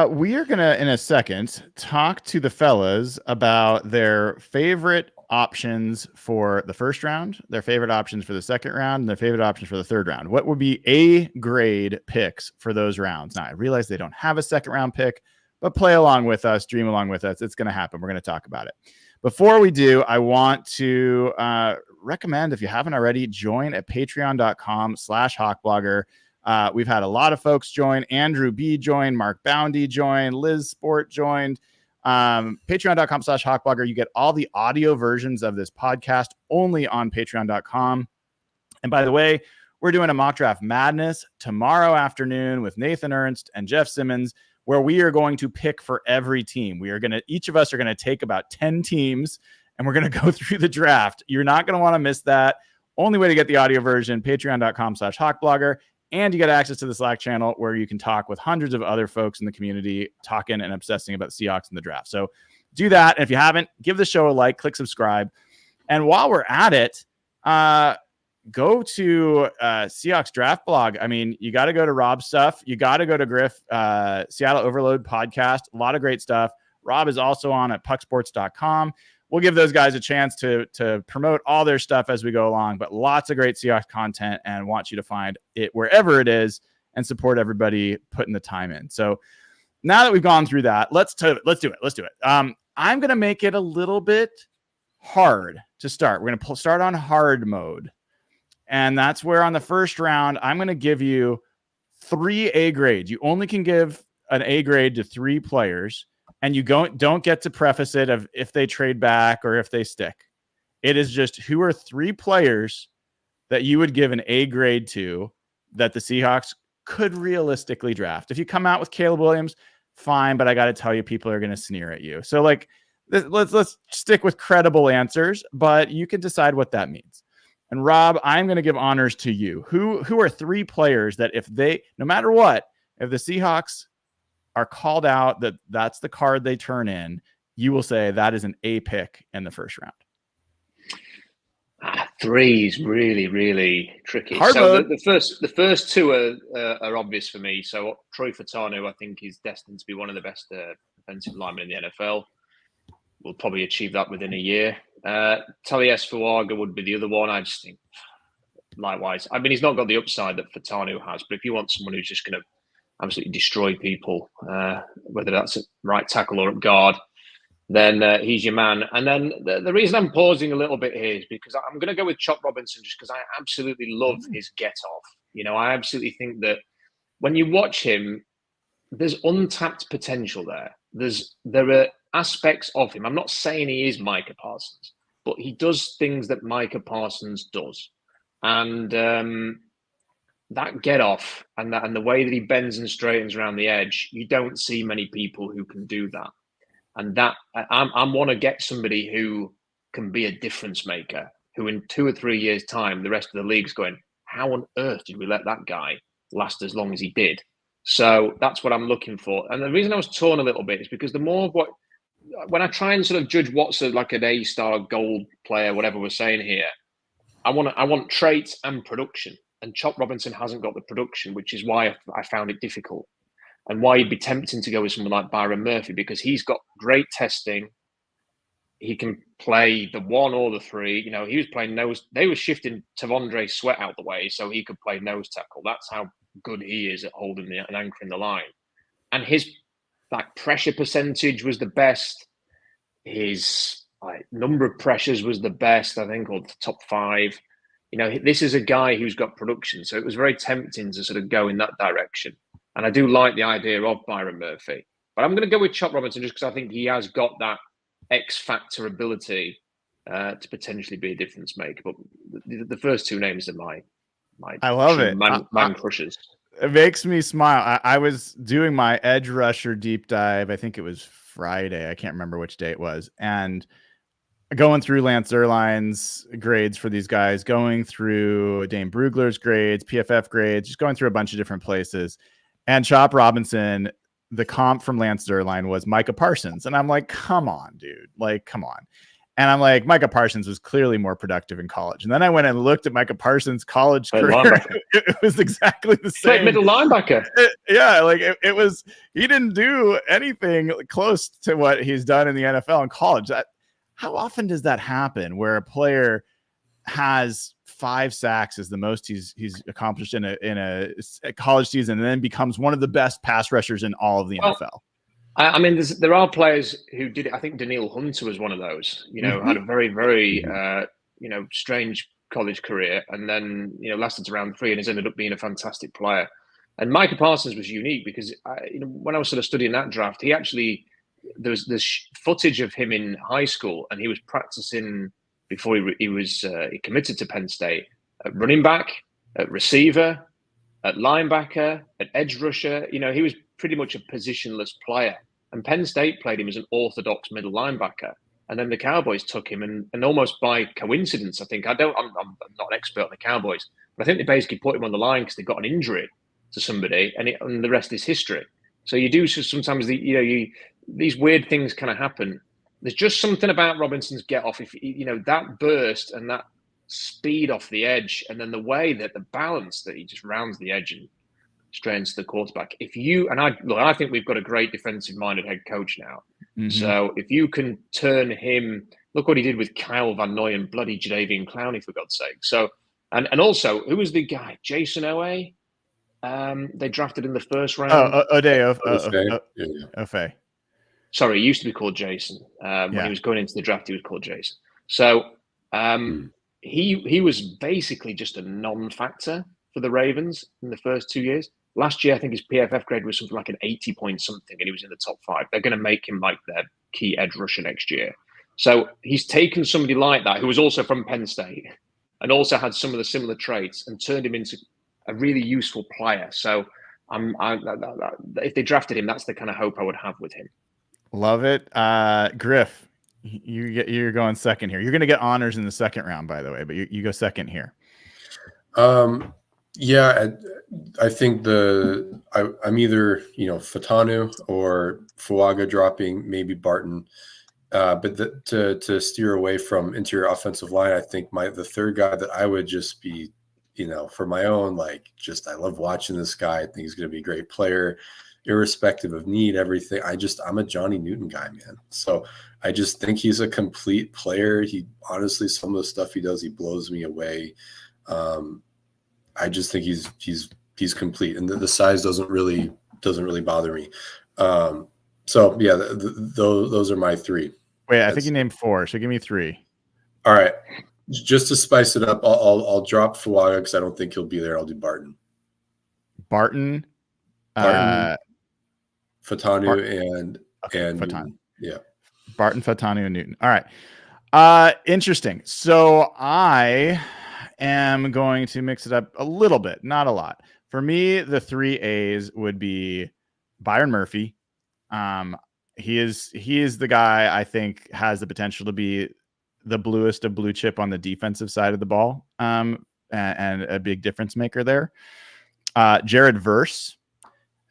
We are going to, in a second, talk to the fellas about their favorite options for the first round, their favorite options for the second round, and their favorite options for the third round. What would be A grade picks for those rounds? Now, I realize they don't have a second round pick, but play along with us, dream along with us. It's going to happen. We're going to talk about it. Before we do, I want to recommend, if you haven't already, join at patreon.com/hawkblogger. We've had a lot of folks join. Andrew B joined, Mark Boundy joined, Liz Sport joined. Patreon.com/hawkblogger. You get all the audio versions of this podcast only on patreon.com. And by the way, we're doing a mock draft madness tomorrow afternoon with Nathan Ernst and Jeff Simmons, where we are going to pick for every team. Each of us are going to take about 10 teams, and we're going to go through the draft. You're not going to want to miss that. Only way to get the audio version, patreon.com/hawkblogger. And you get access to the Slack channel where you can talk with hundreds of other folks in the community, talking and obsessing about Seahawks in the draft. So do that. And if you haven't, give the show a like, click subscribe. And while we're at it, go to Seahawks draft blog. I mean, you got to go to Rob's stuff. You got to go to Griff, Seattle Overload podcast. A lot of great stuff. Rob is also on at pucksports.com. We'll give those guys a chance to promote all their stuff as we go along, but lots of great Seahawks content, and want you to find it wherever it is and support everybody putting the time in. So now that we've gone through that, let's do it. I'm going to make it a little bit hard to start. We're going to start on hard mode. And that's where on the first round, I'm going to give you 3 A grades. You only can give an A grade to 3 players. And you don't get to preface it of if they trade back or if they stick. It is just who are 3 players that you would give an A grade to that the Seahawks could realistically draft. If you come out with Caleb Williams, fine, but I got to tell you, people are going to sneer at you. So like let's stick with credible answers, but you can decide what that means. And Rob, I'm going to give honors to you. Who are 3 players that if they, no matter what, if the Seahawks are called out, that's the card they turn in, you will say that is an A pick in the first round? 3 is really, really tricky. Hard so mode. the first 2 are obvious for me. So Troy Fautanu, I think, is destined to be one of the best defensive linemen in the NFL. We'll probably achieve that within a year. Taliesfuaga would be the other one. I just think, likewise. I mean, he's not got the upside that Fautanu has, but if you want someone who's just going to absolutely destroy people, whether that's at right tackle or at guard, then he's your man. And then the reason I'm pausing a little bit here is because I'm going to go with Chop Robinson just because I absolutely love his get-off. You know, I absolutely think that when you watch him, there's untapped potential there. There are aspects of him. I'm not saying he is Micah Parsons, but he does things that Micah Parsons does. And that get-off and the way that he bends and straightens around the edge, you don't see many people who can do that. And that I want to get somebody who can be a difference maker, who in 2 or 3 years' time, the rest of the league's going, how on earth did we let that guy last as long as he did? So that's what I'm looking for. And the reason I was torn a little bit is because the more of when I try and sort of judge what's like an A-star gold player, whatever we're saying here, I want traits and production. And Chop Robinson hasn't got the production, which is why I found it difficult. And why you'd be tempting to go with someone like Byron Murphy, because he's got great testing. He can play the 1 or the 3. You know, he was playing nose. They were shifting Tavondre Sweat out the way so he could play nose tackle. That's how good he is at holding and anchoring the line. And his pressure percentage was the best. His number of pressures was the best, I think, or the top 5. You know, this is a guy who's got production. So it was very tempting to sort of go in that direction. And I do like the idea of Byron Murphy. But I'm going to go with Chop Robinson just because I think he has got that X-factor ability to potentially be a difference maker. But the first 2 names are my I love it. Man crushers. It makes me smile. I was doing my edge rusher deep dive. I think it was Friday. I can't remember which day it was. And going through Lance Zierlein's grades for these guys, going through Dane Brugler's grades, PFF grades, just going through a bunch of different places. And Chop Robinson, the comp from Lance Zierlein was Micah Parsons. And I'm like, come on, dude. Like, come on. And I'm like, Micah Parsons was clearly more productive in college. And then I went and looked at Micah Parsons' college career. It was exactly the same. Middle linebacker. It was, he didn't do anything close to what he's done in the NFL and college. How often does that happen where a player has 5 sacks is the most he's accomplished in a college season and then becomes one of the best pass rushers in all of the NFL? I mean, there are players who did it. I think Daniil Hunter was one of those, you know, had a very, very, strange college career and then, lasted to round 3 and has ended up being a fantastic player. And Micah Parsons was unique because when I was sort of studying that draft, he actually, there's footage of him in high school and he was practicing before he committed to Penn State at running back, at receiver, at linebacker, at edge rusher. You know, he was pretty much a positionless player. And Penn State played him as an orthodox middle linebacker. And then the Cowboys took him and almost by coincidence, I think, I'm not an expert on the Cowboys, but I think they basically put him on the line because they got an injury to somebody and the rest is history. So you do sometimes, these weird things kind of happen. There's just something about Robinson's get off. If that burst and that speed off the edge, and then the way that the balance that he just rounds the edge and strains the quarterback. I think we've got a great defensive-minded head coach now. Mm-hmm. So if you can turn him, look what he did with Kyle Van Noy and bloody Jadeveon Clowney, for God's sake. So, and also, who was the guy? Jason Owe? They drafted in the first round. Ofe. Sorry, he used to be called Jason. When he was going into the draft, he was called Jason. So he was basically just a non-factor for the Ravens in the first 2 years. Last year, I think his PFF grade was something like an 80 point something, and he was in the top 5. They're going to make him like their key edge rusher next year. So he's taken somebody like that, who was also from Penn State, and also had some of the similar traits, and turned him into a really useful player. So if they drafted him, that's the kind of hope I would have with him. Love it. Griff, You're going second here. You're going to get honors in the second round, by the way, but you go second here. Yeah, I think I'm either Fautanu or Fuaga dropping, maybe Barton. But to steer away from interior offensive line, I think the third guy that I would just be, for my own, I love watching this guy. I think he's going to be a great player, irrespective of need, everything. I'm a Johnny Newton guy, man. So I just think he's a complete player. He honestly, some of the stuff he does, he blows me away. I just think he's complete, and the size doesn't really bother me. So yeah, those are my three. Wait, I think you named four, so give me three. All right, just to spice it up, I'll drop Fuaga because I don't think he'll be there. I'll do Barton, Fautanu, and Fautanu. Yeah, Barton, Fautanu, and Newton. All right, interesting. So I am going to mix it up a little bit, not a lot. For me, the 3 A's would be Byron Murphy. He is the guy I think has the potential to be the bluest of blue chip on the defensive side of the ball, and a big difference maker there. Jared Verse,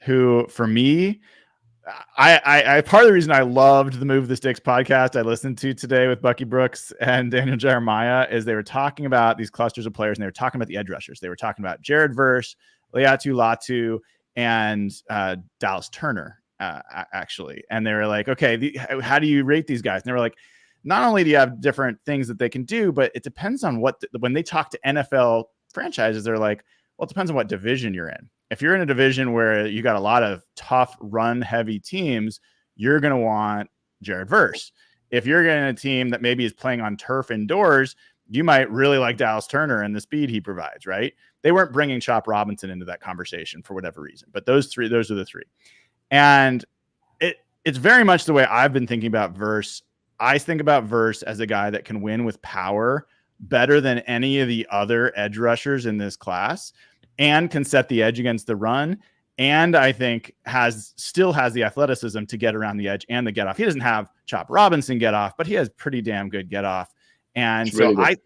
who for me, I part of the reason I loved the Move the Sticks podcast I listened to today with Bucky Brooks and Daniel Jeremiah is they were talking about these clusters of players, and they were talking about the edge rushers. They were talking about Jared Verse, Leatu Latu, and Dallas Turner, actually. And they were like, okay, how do you rate these guys? And they were like, not only do you have different things that they can do, but it depends on when they talk to NFL franchises, they're like, well, it depends on what division you're in. If you're in a division where you got a lot of tough run heavy teams, you're going to want Jared Verse. If you're in a team that maybe is playing on turf indoors, you might really like Dallas Turner and the speed he provides, right? They weren't bringing Chop Robinson into that conversation for whatever reason, but those are the three. And it's very much the way I've been thinking about Verse. I think about Verse as a guy that can win with power better than any of the other edge rushers in this class, and can set the edge against the run. And I think still has the athleticism to get around the edge and the get off. He doesn't have Chop Robinson get off, but he has pretty damn good get off. And it's so really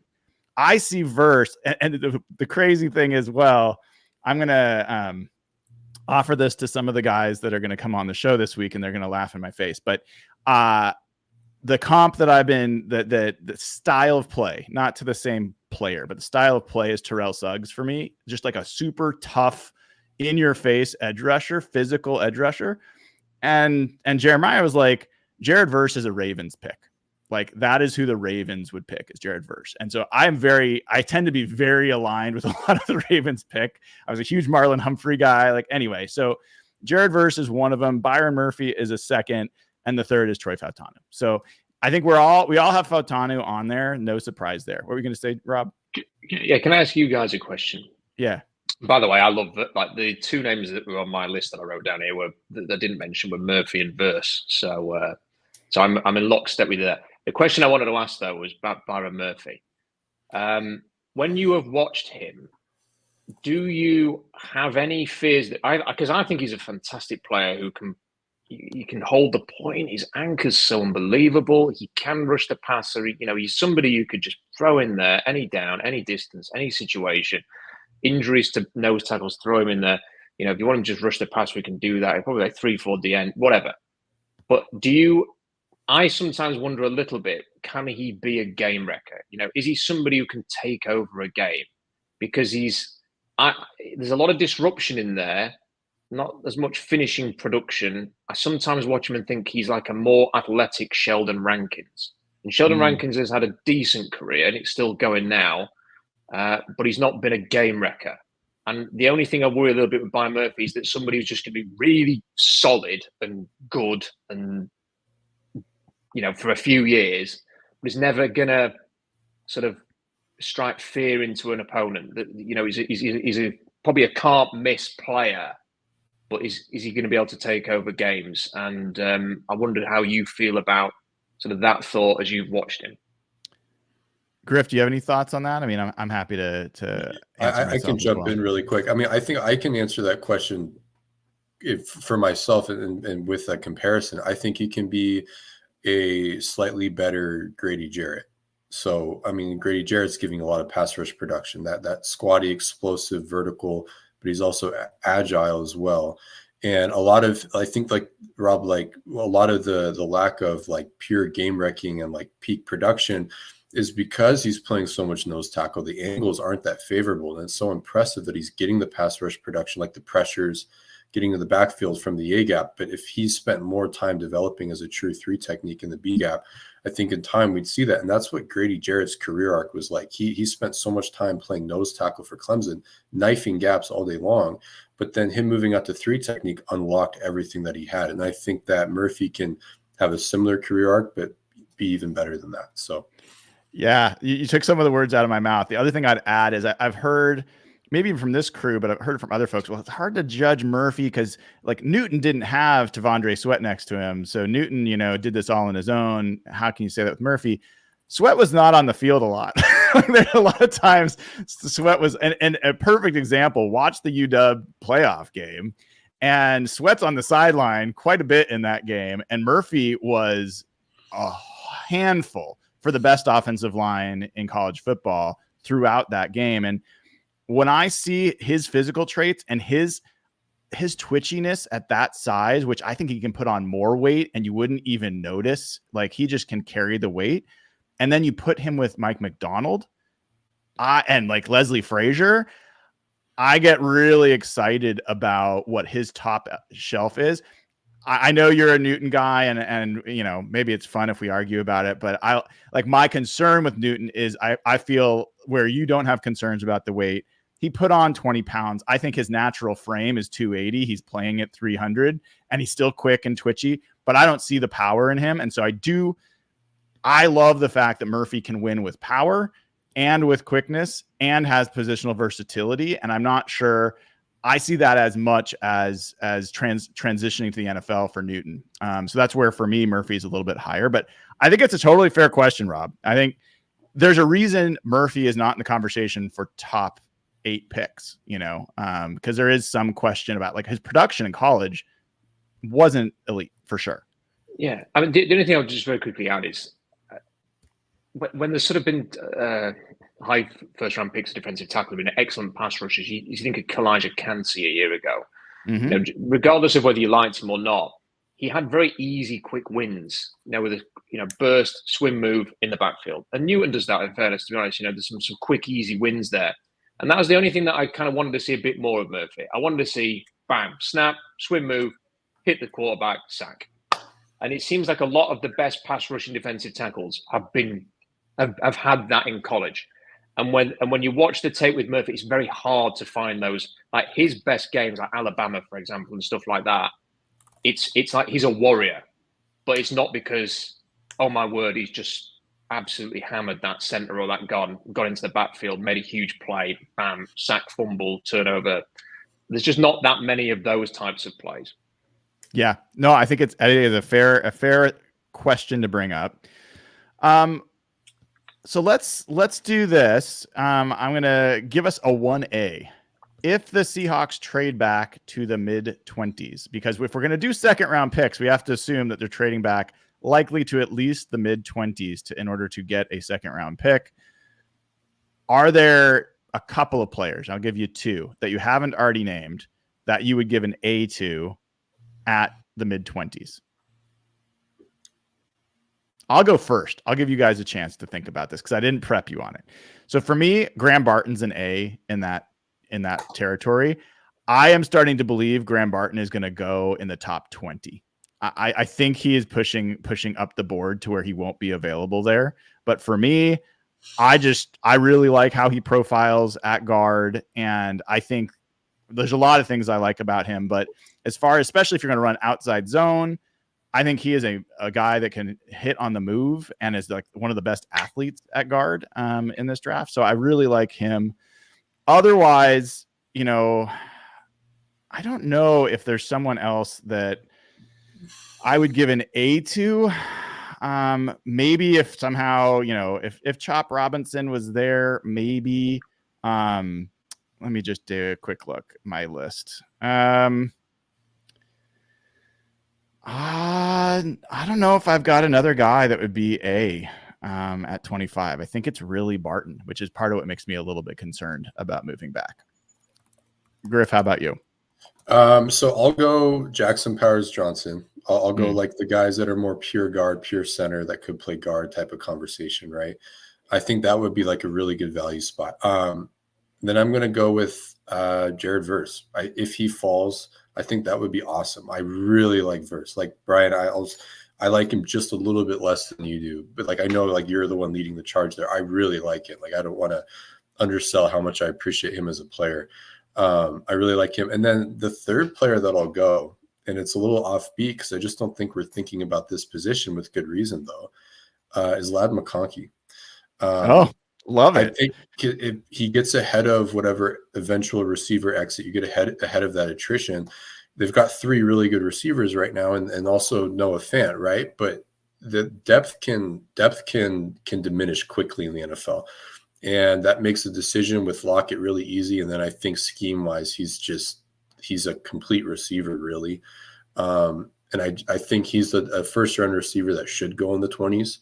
I see Verse, and the crazy thing is, well, I'm going to offer this to some of the guys that are going to come on the show this week, and they're going to laugh in my face. But the comp that I've been, the style of play, not to the same player, but the style of play is Terrell Suggs for me. Just like a super tough, in your face edge rusher, physical edge rusher. And Jeremiah was like, Jared Verse is a Ravens pick. Like that is who the Ravens would pick, is Jared Verse. And so I tend to be very aligned with a lot of the Ravens pick. I was a huge Marlon Humphrey guy. Anyway, so Jared Verse is one of them. Byron Murphy is a second. And the third is Troy Fautanu. So I think we all have Fautanu on there. No surprise there. What were you going to say, Rob? Yeah. Can I ask you guys a question? Yeah. By the way, I love that. The two names that were on my list that I wrote down here that I didn't mention were Murphy and Verse. So I'm in lockstep with that. The question I wanted to ask though was about Byron Murphy. When you have watched him, do you have any fears that because I think he's a fantastic player who can. You can hold the point. His anchor's so unbelievable. He can rush the passer. He's somebody you could just throw in there, any down, any distance, any situation. Injuries to nose tackles, throw him in there. If you want him to just rush the pass, we can do that. Probably 3-4 the end, whatever. But I sometimes wonder a little bit, can he be a game wrecker? Is he somebody who can take over a game? Because there's a lot of disruption in there. Not as much finishing production. I sometimes watch him and think he's like a more athletic Sheldon Rankins. And Sheldon Rankins has had a decent career and it's still going now, but he's not been a game wrecker. And the only thing I worry a little bit with Byron Murphy is that somebody who's just going to be really solid and good and, for a few years, but is never going to sort of strike fear into an opponent. That he's probably a can't miss player. But is he going to be able to take over games? And I wondered how you feel about sort of that thought as you've watched him. Griff, do you have any thoughts on that? I mean, I'm happy to I can jump in really quick. I mean, I think I can answer that question for myself and with that comparison. I think he can be a slightly better Grady Jarrett. So, I mean, Grady Jarrett's giving a lot of pass rush production, that squatty, explosive, vertical, but he's also agile as well. And a lot of, I think, like Rob, like a lot of the lack of like pure game wrecking and like peak production is because he's playing so much nose tackle. The angles aren't that favorable. And it's so impressive that he's getting the pass rush production, like the pressures, getting to the backfield from the A gap. But if he spent more time developing as a true 3 technique in the B gap, I think in time we'd see that. And that's what Grady Jarrett's career arc was like. He spent so much time playing nose tackle for Clemson, knifing gaps all day long. But then him moving out to 3 technique unlocked everything that he had. And I think that Murphy can have a similar career arc, but be even better than that. So, yeah, you took some of the words out of my mouth. The other thing I'd add is I've heard, maybe even from this crew, but I've heard from other folks, well, it's hard to judge Murphy because like Newton didn't have Tavondre Sweat next to him. So Newton, did this all on his own. How can you say that with Murphy? Sweat was not on the field a lot. There a lot of times Sweat was, and a perfect example, watch the UW playoff game, and Sweat's on the sideline quite a bit in that game. And Murphy was a handful for the best offensive line in college football throughout that game. And when I see his physical traits and his twitchiness at that size, which I think he can put on more weight and you wouldn't even notice, like he just can carry the weight. And then you put him with Mike McDonald and like Leslie Frazier, I get really excited about what his top shelf is. I know you're a Newton guy and maybe it's fun if we argue about it, but I like my concern with Newton is I feel where you don't have concerns about the weight. He put on 20 pounds. I think his natural frame is 280. He's playing at 300 and he's still quick and twitchy, but I don't see the power in him. And so I love the fact that Murphy can win with power and with quickness and has positional versatility. And I'm not sure I see that as much as transitioning to the NFL for Newton. So that's where, for me, Murphy's a little bit higher. But I think it's a totally fair question, Rob. I think there's a reason Murphy is not in the conversation for top 8 picks, because there is some question about like his production in college wasn't elite for sure. Yeah. I mean, the only thing I'll just very quickly add is when there's sort of been high first-round picks of defensive tackle, have been excellent pass rushers. You think of Kalijah Cansey a year ago. Mm-hmm. Regardless of whether you liked him or not, he had very easy, quick wins. With a burst, swim move in the backfield. And Newton does that. In fairness, to be honest, there's some quick, easy wins there. And that was the only thing that I kind of wanted to see a bit more of Murphy. I wanted to see bam, snap, swim move, hit the quarterback, sack. And it seems like a lot of the best pass rushing defensive tackles have had that in college. And when you watch the tape with Murphy, it's very hard to find those, like his best games, like Alabama, for example, and stuff like that. It's like he's a warrior, but it's not because, oh my word, he's just absolutely hammered that center or that guard, got into the backfield, made a huge play, bam, sack, fumble, turnover. There's just not that many of those types of plays. Yeah, no, I think it's a fair question to bring up. So let's do this. I'm going to give us a 1A. If the Seahawks trade back to the mid-20s, because if we're going to do second-round picks, we have to assume that they're trading back likely to at least the mid-20s in order to get a second-round pick. Are there a couple of players, I'll give you 2, that you haven't already named, that you would give an A to at the mid-20s? I'll go first. I'll give you guys a chance to think about this because I didn't prep you on it. So for me, Graham Barton's an A in that territory. I am starting to believe Graham Barton is going to go in the top 20. I think he is pushing up the board to where he won't be available there. But for me, I really like how he profiles at guard. And I think there's a lot of things I like about him. But as far as, especially if you're going to run outside zone, I think he is a guy that can hit on the move and is like one of the best athletes at guard in this draft. So I really like him. Otherwise, I don't know if there's someone else that I would give an A to. Maybe if somehow, if Chop Robinson was there, maybe. Let me just do a quick look at my list. I don't know if I've got another guy that would be at 25. I think it's really Barton, which is part of what makes me a little bit concerned about moving back. Griff, how about you? So I'll go Jackson Powers Johnson. I'll go like the guys that are more pure guard, pure center that could play guard type of conversation, right? I think that would be like a really good value spot. Then I'm going to go with Jared Verse. If he falls, I think that would be awesome. I really like Verse. Like Brian, I like him just a little bit less than you do, but like I know like you're the one leading the charge there. I really like it. Like I don't want to undersell how much I appreciate him as a player. I really like him. And then the third player that I'll go, and it's a little offbeat because I just don't think we're thinking about this position with good reason though, is Lad McConkey. Love it. I think if he gets ahead of whatever eventual receiver exit, you get ahead of that attrition. They've got three really good receivers right now, and also Noah Fant, right? But the depth can diminish quickly in the NFL, and that makes the decision with Lockett really easy. And then I think scheme wise, he's a complete receiver really, and I think he's a first round receiver that should go in the 20s.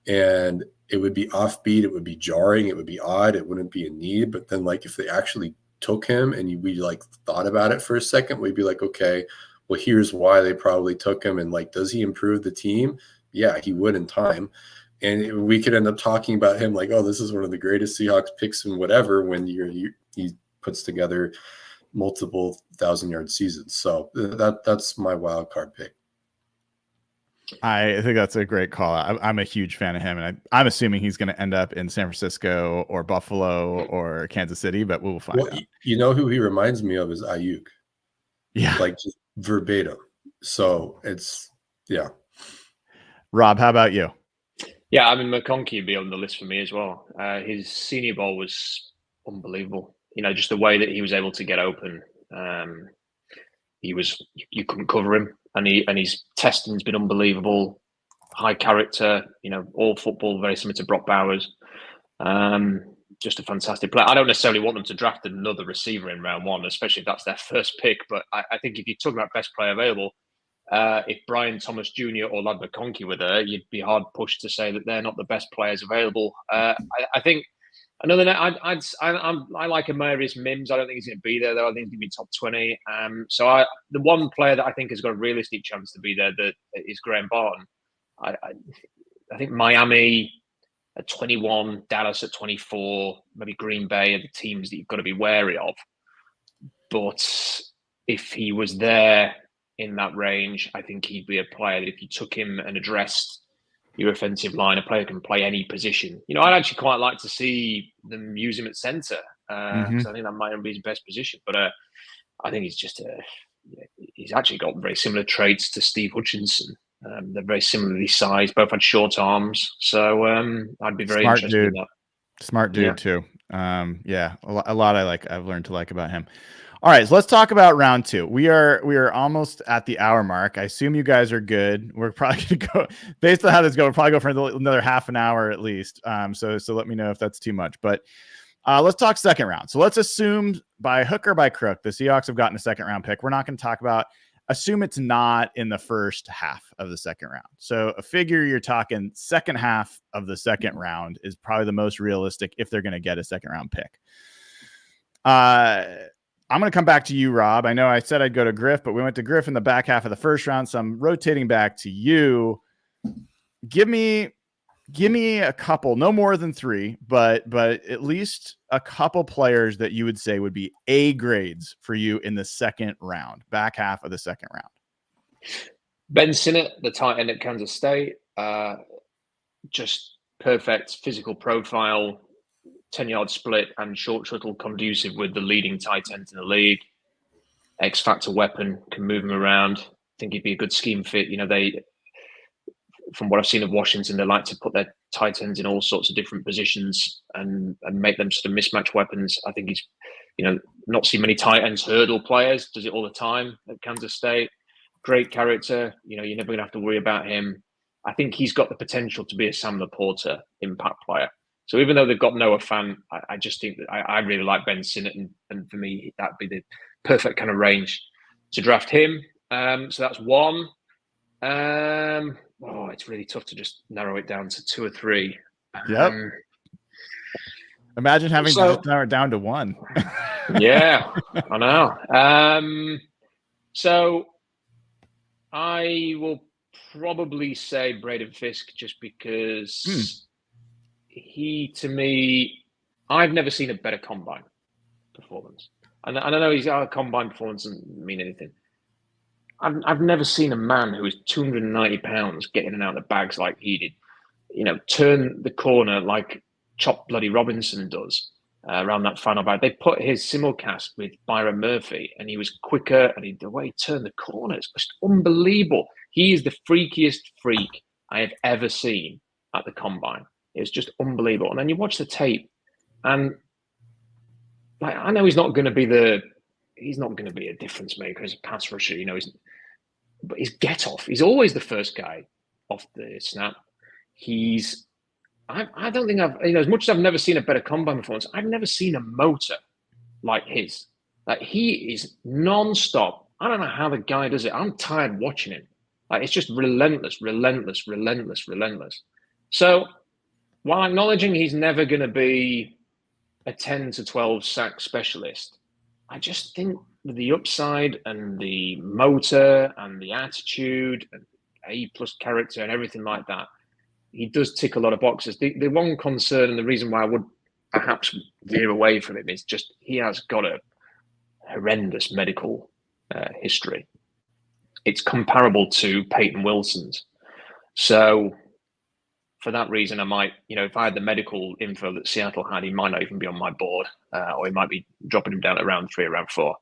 And it would be offbeat, it would be jarring, it would be odd, it wouldn't be a need. But then like if they actually took him and we like thought about it for a second, we'd be like, okay, well, here's why they probably took him. And like, does he improve the team? Yeah, he would in time. And we could end up talking about him like, oh, this is one of the greatest Seahawks picks and whatever, when he puts together multiple 1,000-yard seasons. So that's my wild card pick. I think that's a great call. I'm a huge fan of him, and I'm assuming he's going to end up in San Francisco or Buffalo or Kansas City, but we'll find out. You know who he reminds me of is Ayuk. Yeah. Like just verbatim. So it's, yeah. Rob, how about you? Yeah, I mean, McConkey would be on the list for me as well. His Senior Bowl was unbelievable. You know, just the way that he was able to get open. You couldn't cover him, and his testing's been unbelievable. High character, you know, all football, very similar to Brock Bowers. Just a fantastic player. I don't necessarily want them to draft another receiver in round one, especially if that's their first pick. But I think if you're talking about best player available, if Brian Thomas Jr. or Lad McConkey were there, you'd be hard pushed to say that they're not the best players available. I think another. I like Amarius Mims. I don't think he's going to be there though. I think he's going to be top 20. The one player that I think has got a realistic chance to be there that is Graham Barton. I think Miami at 21, Dallas at 24, maybe Green Bay are the teams that you've got to be wary of. But if he was there in that range, I think he'd be a player that if you took him and addressed your offensive line, a player can play any position. You know, I'd actually quite like to see them use him at centre because I think that might be his best position. But I think he's actually got very similar traits to Steve Hutchinson. They're very similarly sized, both had short arms. So I'd be very interested in that. Smart dude too. A lot I've learned to like about him. All right, so let's talk about round two. We are almost at the hour mark. I assume you guys are good. We're probably going to go, based on how this goes, we'll probably go for another half an hour at least. So let me know if that's too much. But let's talk second round. So let's assume by hook or by crook, the Seahawks have gotten a second round pick. We're not going to talk about, assume it's not in the first half of the second round. So a figure you're talking second half of the second round is probably the most realistic if they're going to get a second round pick. I'm going to come back to you, Rob. I know I said I'd go to Griff, but we went to Griff in the back half of the first round. So I'm rotating back to you. Give me a couple, no more than three, but at least a couple players that you would say would be A grades for you in the second round, back half of the second round. Ben Sinnott, the tight end at Kansas State, just perfect physical profile, 10-yard split and short shuttle conducive with the leading tight ends in the league. X-factor weapon, can move him around. I think he'd be a good scheme fit. You know, from what I've seen of Washington, they like to put their tight ends in all sorts of different positions and make them sort of mismatch weapons. I think he's, you know, not seen many tight ends hurdle players. Does it all the time at Kansas State. Great character. You know, you're never going to have to worry about him. I think he's got the potential to be a Sam Laporta impact player. So even though they've got Noah Fant, I just think that I really like Ben Sinnott, and for me, that'd be the perfect kind of range to draft him. So that's one. It's really tough to just narrow it down to 2 or 3. Yep. Imagine having to just narrow it down to 1. Yeah, I know. So I will probably say Braden Fisk just because he, to me, I've never seen a better combine performance. And I know he's combine performance doesn't mean anything. I've never seen a man who is 290 pounds get in and out of the bags like he did. You know, turn the corner like Chop Bloody Robinson does around that final bag. They put his simulcast with Byron Murphy, and he was quicker, and the way he turned the corner is just unbelievable. He is the freakiest freak I have ever seen at the combine. It was just unbelievable. And then you watch the tape, and like I know he's not going to be a difference maker as a pass rusher. You know, but his get off, he's always the first guy off the snap. I don't think as much as I've never seen a better combine performance, I've never seen a motor like his. Like he is non-stop. I don't know how the guy does it. I'm tired watching him. Like it's just relentless. So while acknowledging he's never going to be a 10 to 12 sack specialist, I just think the upside and the motor and the attitude and A+ character and everything like that, he does tick a lot of boxes. The one concern and the reason why I would perhaps veer away from him is just he has got a horrendous medical history. It's comparable to Peyton Wilson's. So for that reason, I might, if I had the medical info that Seattle had, he might not even be on my board, or he might be dropping him down at round 3 or round 4.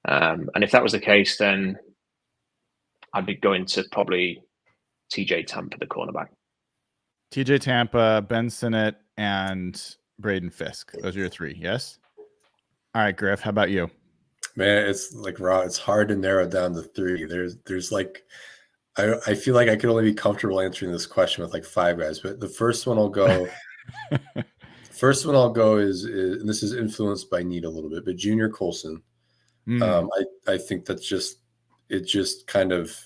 And if that was the case, then I'd be going to probably TJ Tampa, the cornerback. TJ Tampa, Ben Sinnott, and Braden Fisk. Those are your 3, yes? All right, Griff, how about you? Man, it's like raw. It's hard to narrow down to 3. There's like, I feel like I could only be comfortable answering this question with like 5 guys, but the first one I'll go. is and this is influenced by need a little bit, but Junior Colson. I think that's just kind of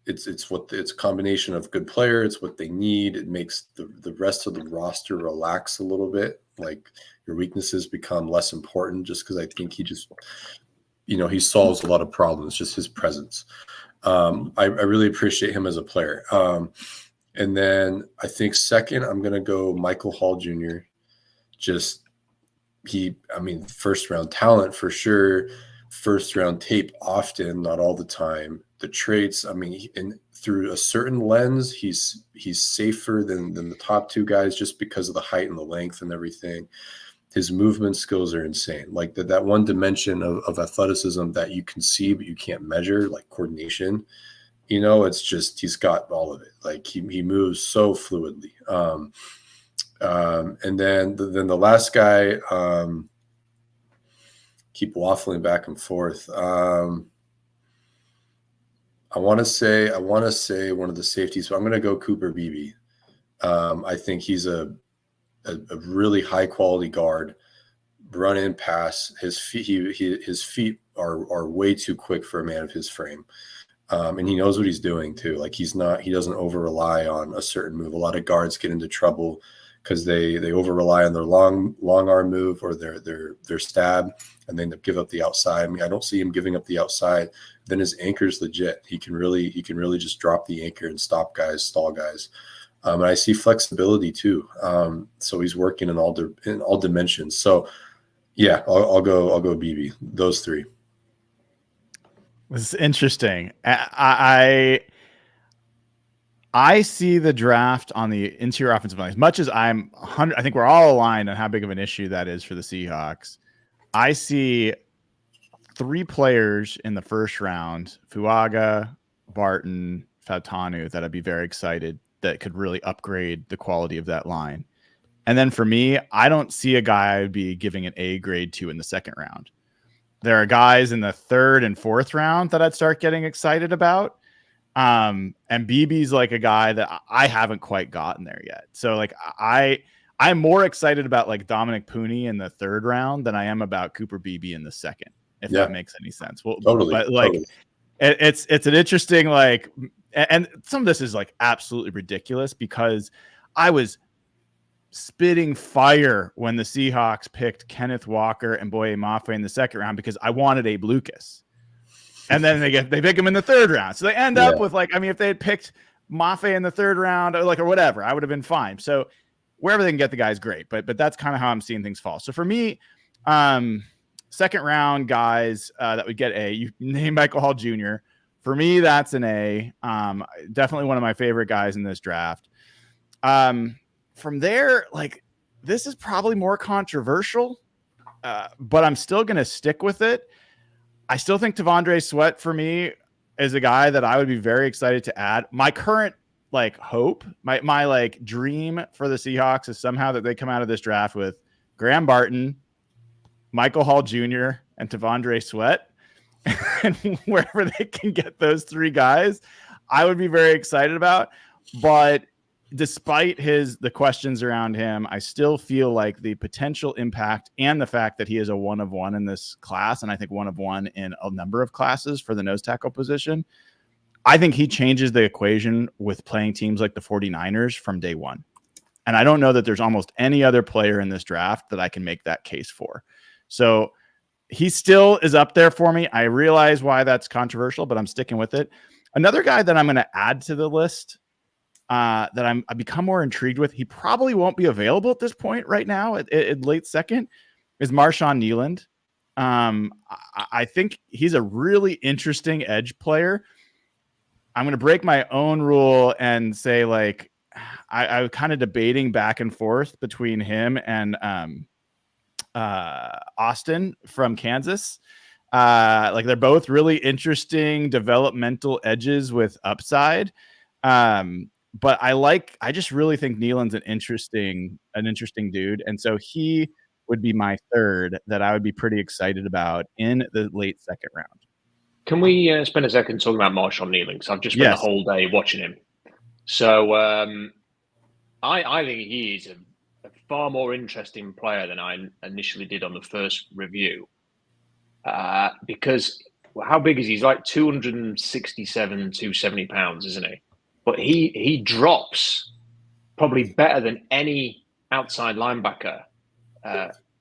it's a combination of good player. It's what they need. It makes the rest of the roster relax a little bit. Like your weaknesses become less important just because I think he just, he solves a lot of problems, just his presence. I really appreciate him as a player. And then I think second, I'm going to go Michael Hall Jr. First round talent for sure. First round tape often, not all the time. The traits, through a certain lens, he's safer than the top 2 guys just because of the height and the length and everything. His movement skills are insane. Like that one dimension of athleticism that you can see but you can't measure, like coordination. It's just he's got all of it. Like he moves so fluidly. And then the last guy, keep waffling back and forth. I want to say one of the safeties, but I'm going to go Cooper Beebe. I think he's a really high quality guard. Run in, pass. His feet are way too quick for a man of his frame. And he knows what he's doing too. Like he doesn't over rely on a certain move. A lot of guards get into trouble because they over rely on their long arm move or their stab, and then they give up the outside. I don't see him giving up the outside. Then his anchor's legit. He can really just drop the anchor and stop guys, stall guys. And I see flexibility too. So he's working in all dimensions. So yeah, I'll go BB. Those 3. This is interesting. I see the draft on the interior offensive line. As much as I think we're all aligned on how big of an issue that is for the Seahawks. I see 3 players in the first round, Fuaga, Barton, Fautanu, that I'd be very excited that could really upgrade the quality of that line. And then for me, I don't see a guy I'd be giving an A grade to in the second round. There are guys in the 3rd and 4th round that I'd start getting excited about. And BB's like a guy that I haven't quite gotten there yet. So like I'm more excited about like Dominic Pooney in the 3rd round than I am about Cooper Beebe in the 2nd, if that makes any sense. Well, totally. But like it's an interesting like and some of this is like absolutely ridiculous because I was spitting fire when the Seahawks picked Kenneth Walker and Boye Mafe in the second round because I wanted Abe Lucas. And then they pick him in the third round. So they end up with like, I mean, if they had picked Mafe in the third round or whatever, I would have been fine. So wherever they can get the guys, great. But that's kind of how I'm seeing things fall. So for me, second round guys that would get A, you name Michael Hall Jr. For me, that's an A. Definitely one of my favorite guys in this draft. From there, like, this is probably more controversial, but I'm still going to stick with it. I still think T'Vondre Sweat for me is a guy that I would be very excited to add. My current like hope, my like dream for the Seahawks is somehow that they come out of this draft with Graham Barton, Michael Hall Jr., and T'Vondre Sweat. And wherever they can get those three guys, I would be very excited about. But despite the questions around him, I still feel like the potential impact and the fact that he is a 1 of 1 in this class, and I think 1 of 1 in a number of classes for the nose tackle position, I think he changes the equation with playing teams like the 49ers from day one. And I don't know that there's almost any other player in this draft that I can make that case for. So he still is up there for me. I realize why that's controversial, but I'm sticking with it. Another guy that I'm going to add to the list that I become more intrigued with, he probably won't be available at this point right now at late second, is Marshawn Kneeland. I think he's a really interesting edge player. I'm going to break my own rule and say, like, I was kind of debating back and forth between him and Austin from Kansas. Like, they're both really interesting developmental edges with upside. But I just really think Kneeland's an interesting dude. And so he would be my third that I would be pretty excited about in the late second round. Can we spend a second talking about Marshawn Kneeland? Because I've just spent the whole day watching him. So I think he is a far more interesting player than I initially did on the first review. Because how big is he? He's like 267, 270 pounds, isn't he? But he drops probably better than any outside linebacker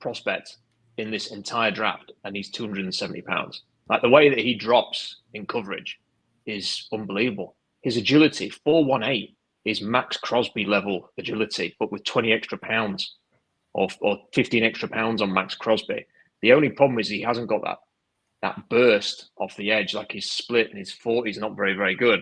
prospect in this entire draft, and he's 270 pounds. Like, the way that he drops in coverage is unbelievable. His agility, 418, is Max Crosby level agility, but with 20 extra pounds or 15 extra pounds on Max Crosby. The only problem is he hasn't got that burst off the edge. Like, his split and his 40 is not very, very good.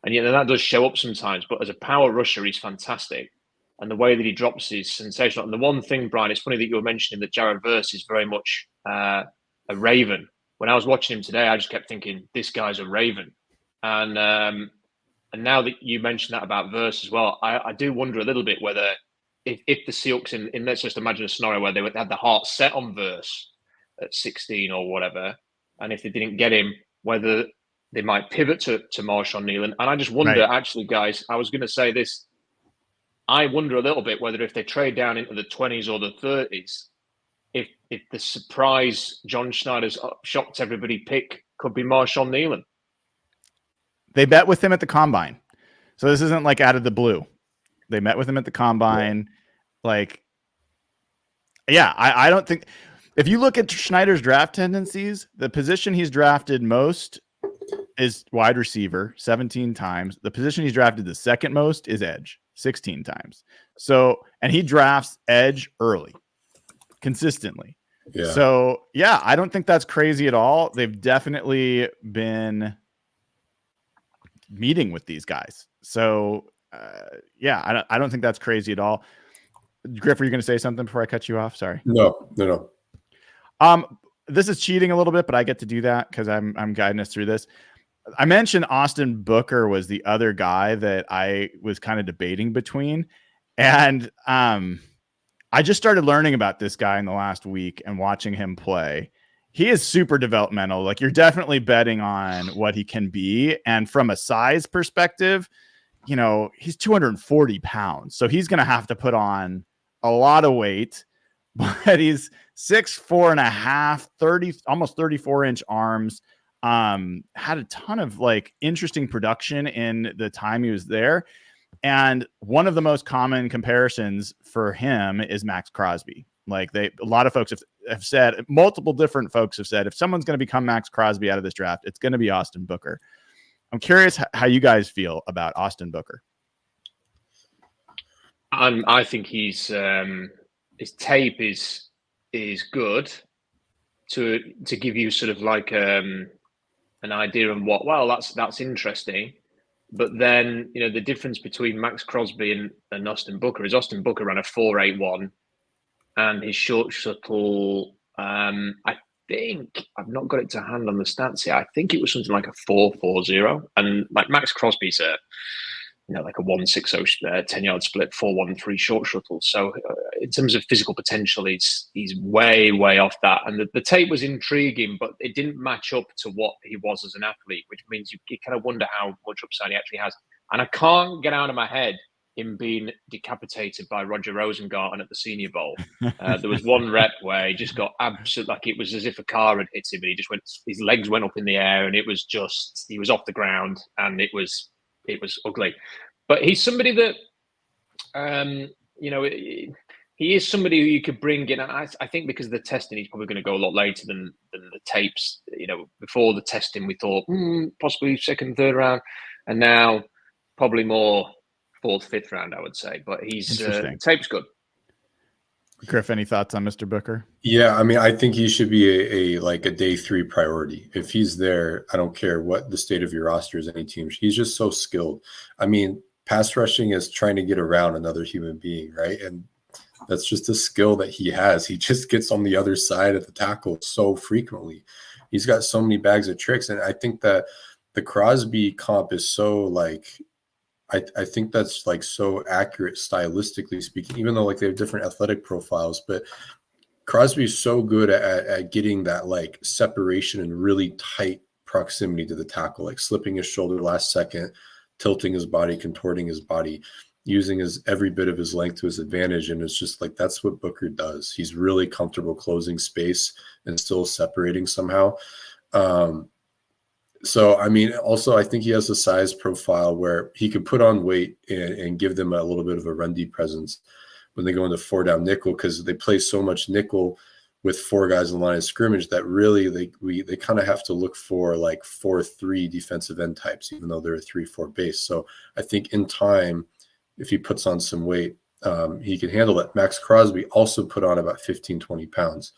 And yet that does show up sometimes. But as a power rusher, he's fantastic. And the way that he drops is sensational. And the one thing, Brian, it's funny that you were mentioning that Jared Verse is very much a Raven. When I was watching him today, I just kept thinking, this guy's a Raven. And now that you mentioned that about Verse as well, I do wonder a little bit whether if the Seahawks, in let's just imagine a scenario where they had the heart set on Verse at 16 or whatever, and if they didn't get him, whether they might pivot to Marshawn Kneeland. And I just wonder, actually, guys, I was going to say this. I wonder a little bit whether if they trade down into the 20s or the 30s, if the surprise John Schneider's shocked everybody pick could be Marshawn Kneeland. They bet with him at the combine. So this isn't like out of the blue. They met with him at the combine. Yeah. I don't think, if you look at Schneider's draft tendencies, the position he's drafted most is wide receiver, 17 times. The position he's drafted the second most is edge, 16 times. So, and he drafts edge early, consistently. Yeah. So, yeah, I don't think that's crazy at all. They've definitely been meeting with these guys. So, yeah, I don't think that's crazy at all. Griff, were you going to say something before I cut you off? Sorry. No. This is cheating a little bit, but I get to do that because I'm guiding us through this. I mentioned Austin Booker was the other guy that I was kind of debating between. And I just started learning about this guy in the last week and watching him play. He is super developmental. Like, you're definitely betting on what he can be. And from a size perspective, you know, he's 240 pounds. So he's going to have to put on a lot of weight, but he's 6'4.5", almost 34-inch arms. had a ton of like interesting production in the time he was there. And one of the most common comparisons for him is Max Crosby. Like a lot of folks have said, multiple different folks have said, if someone's going to become Max Crosby out of this draft, it's going to be Austin Booker. I'm curious how you guys feel about Austin Booker. I think his tape is good to give you sort of like an idea on what. Well, that's interesting. But then, you know, the difference between Max Crosby and Austin Booker is Austin Booker ran a 4.81, and his short shuttle, I think, I've not got it to hand on the stats here, I think it was something like a 4.40. And like Max Crosby's like a 1.60 10-yard split, 4.13 short shuttle. So in terms of physical potential, he's way, way off that. And the tape was intriguing, but it didn't match up to what he was as an athlete, which means you kind of wonder how much upside he actually has. And I can't get out of my head him being decapitated by Roger Rosengarten at the Senior Bowl. There was one rep where he just got absolute, like it was as if a car had hit him, and he just his legs went up in the air, and he was off the ground, and it was ugly. But he's somebody that, he is somebody who you could bring in. And I think because of the testing, he's probably going to go a lot later than the tapes. You know, before the testing, we thought possibly second, third round, and now probably more fourth, fifth round, I would say. But he's tape's good. Griff, any thoughts on Mr. Booker? Yeah, I mean, I think he should be a day 3 priority. If he's there, I don't care what the state of your roster is, any team. He's just so skilled. I mean, pass rushing is trying to get around another human being, right? And that's just a skill that he has. He just gets on the other side of the tackle so frequently. He's got so many bags of tricks. And I think that the Crosby comp is so like, I think that's like so accurate stylistically speaking, even though like they have different athletic profiles, but Crosby's so good at getting that like separation and really tight proximity to the tackle, like slipping his shoulder last second, tilting his body, contorting his body, using every bit of his length to his advantage. And it's just like, that's what Booker does. He's really comfortable closing space and still separating somehow. So, I mean, also, I think he has a size profile where he could put on weight and give them a little bit of a run D presence when they go into 4-down nickel, because they play so much nickel with 4 guys in the line of scrimmage that really they kind of have to look for like 4-3 defensive end types, even though they're a 3-4 base. So I think in time, if he puts on some weight, he can handle it. Max Crosby also put on about 15, 20 pounds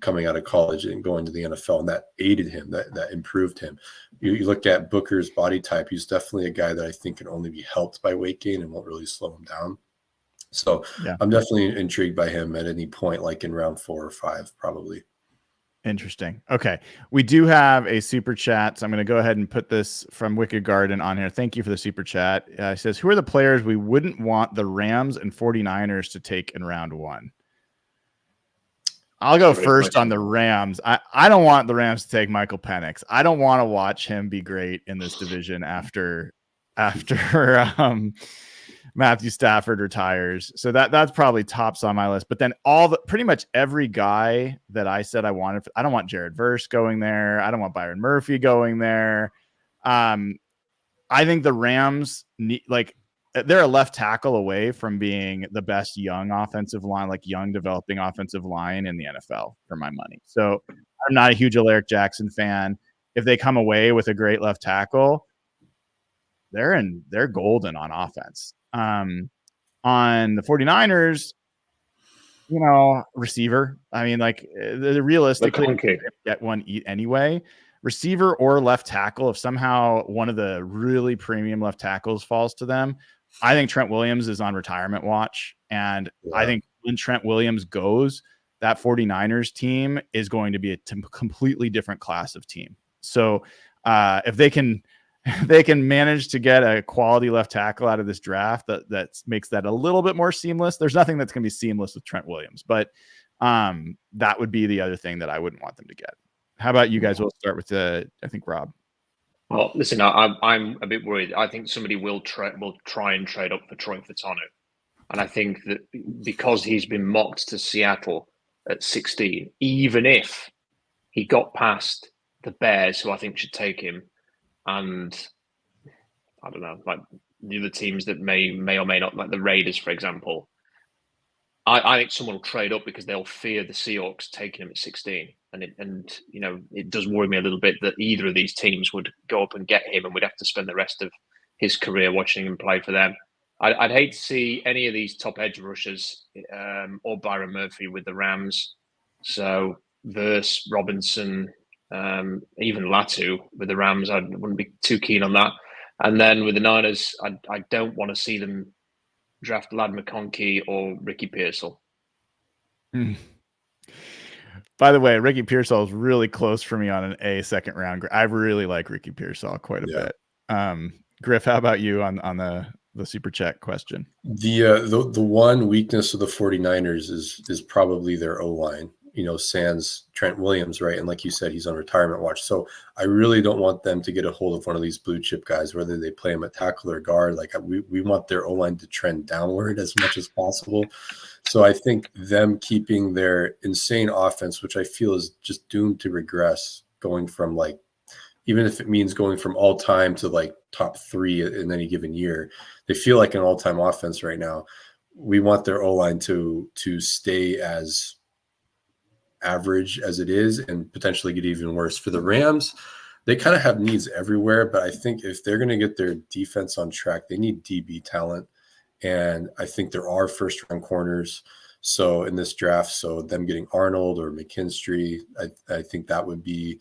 coming out of college and going to the NFL, and that aided him, that improved him. You look at Booker's body type, he's definitely a guy that I think can only be helped by weight gain and won't really slow him down. So yeah. I'm definitely intrigued by him at any point, like in round 4 or 5, probably. Interesting. Okay. We do have a super chat. So I'm going to go ahead and put this from Wicked Garden on here. Thank you for the super chat. It says, who are the players we wouldn't want the Rams and 49ers to take in round 1? I'll go first on the Rams. I don't want the Rams to take Michael Penix. I don't want to watch him be great in this division after Matthew Stafford retires. So that's probably tops on my list. But then pretty much every guy that I said I wanted, I don't want Jared Verse going there. I don't want Byron Murphy going there. I think the Rams they're a left tackle away from being the best young offensive line, like young developing offensive line in the NFL for my money. So I'm not a huge Alaric Jackson fan. If they come away with a great left tackle, they're golden on offense. On the 49ers, receiver. I mean, like realistically, get one anyway. Receiver or left tackle. If somehow one of the really premium left tackles falls to them, I think Trent Williams is on retirement watch. And I think when Trent Williams goes, that 49ers team is going to be a completely different class of team. So if they can manage to get a quality left tackle out of this draft that makes that a little bit more seamless. There's nothing that's going to be seamless with Trent Williams, but that would be the other thing that I wouldn't want them to get. How about you guys? We'll start with I think Rob. Well, listen, I'm a bit worried. I think somebody will try and trade up for Troy Fautanu. And I think that because he's been mocked to Seattle at 16, even if he got past the Bears, who I think should take him, and I don't know, like the other teams that may or may not, like the Raiders, for example. I think someone will trade up because they'll fear the Seahawks taking him at 16. And it does worry me a little bit that either of these teams would go up and get him, and we'd have to spend the rest of his career watching him play for them. I'd hate to see any of these top edge rushers or Byron Murphy with the Rams. So Verse, Robinson, even Latu with the Rams, I wouldn't be too keen on that. And then with the Niners, I don't want to see them draft Lad McConkey or Ricky Pearsall. By the way, Ricky Pearsall is really close for me on an A second round. I really like Ricky Pearsall quite a bit. Griff, how about you on the super chat question? The one weakness of the 49ers is probably their O-line. Sans Trent Williams, right? And like you said, he's on retirement watch. So I really don't want them to get a hold of one of these blue chip guys, whether they play him at tackle or guard. Like we want their O-line to trend downward as much as possible. So I think them keeping their insane offense, which I feel is just doomed to regress, going from even if it means going from all time to like top 3 in any given year, they feel like an all-time offense right now. We want their O-line to stay as average as it is and potentially get even worse. For the Rams, they kind of have needs everywhere, but I think if they're going to get their defense on track, they need DB talent. And I think there are first round corners. So in this draft, so them getting Arnold or McKinstry, I think that would be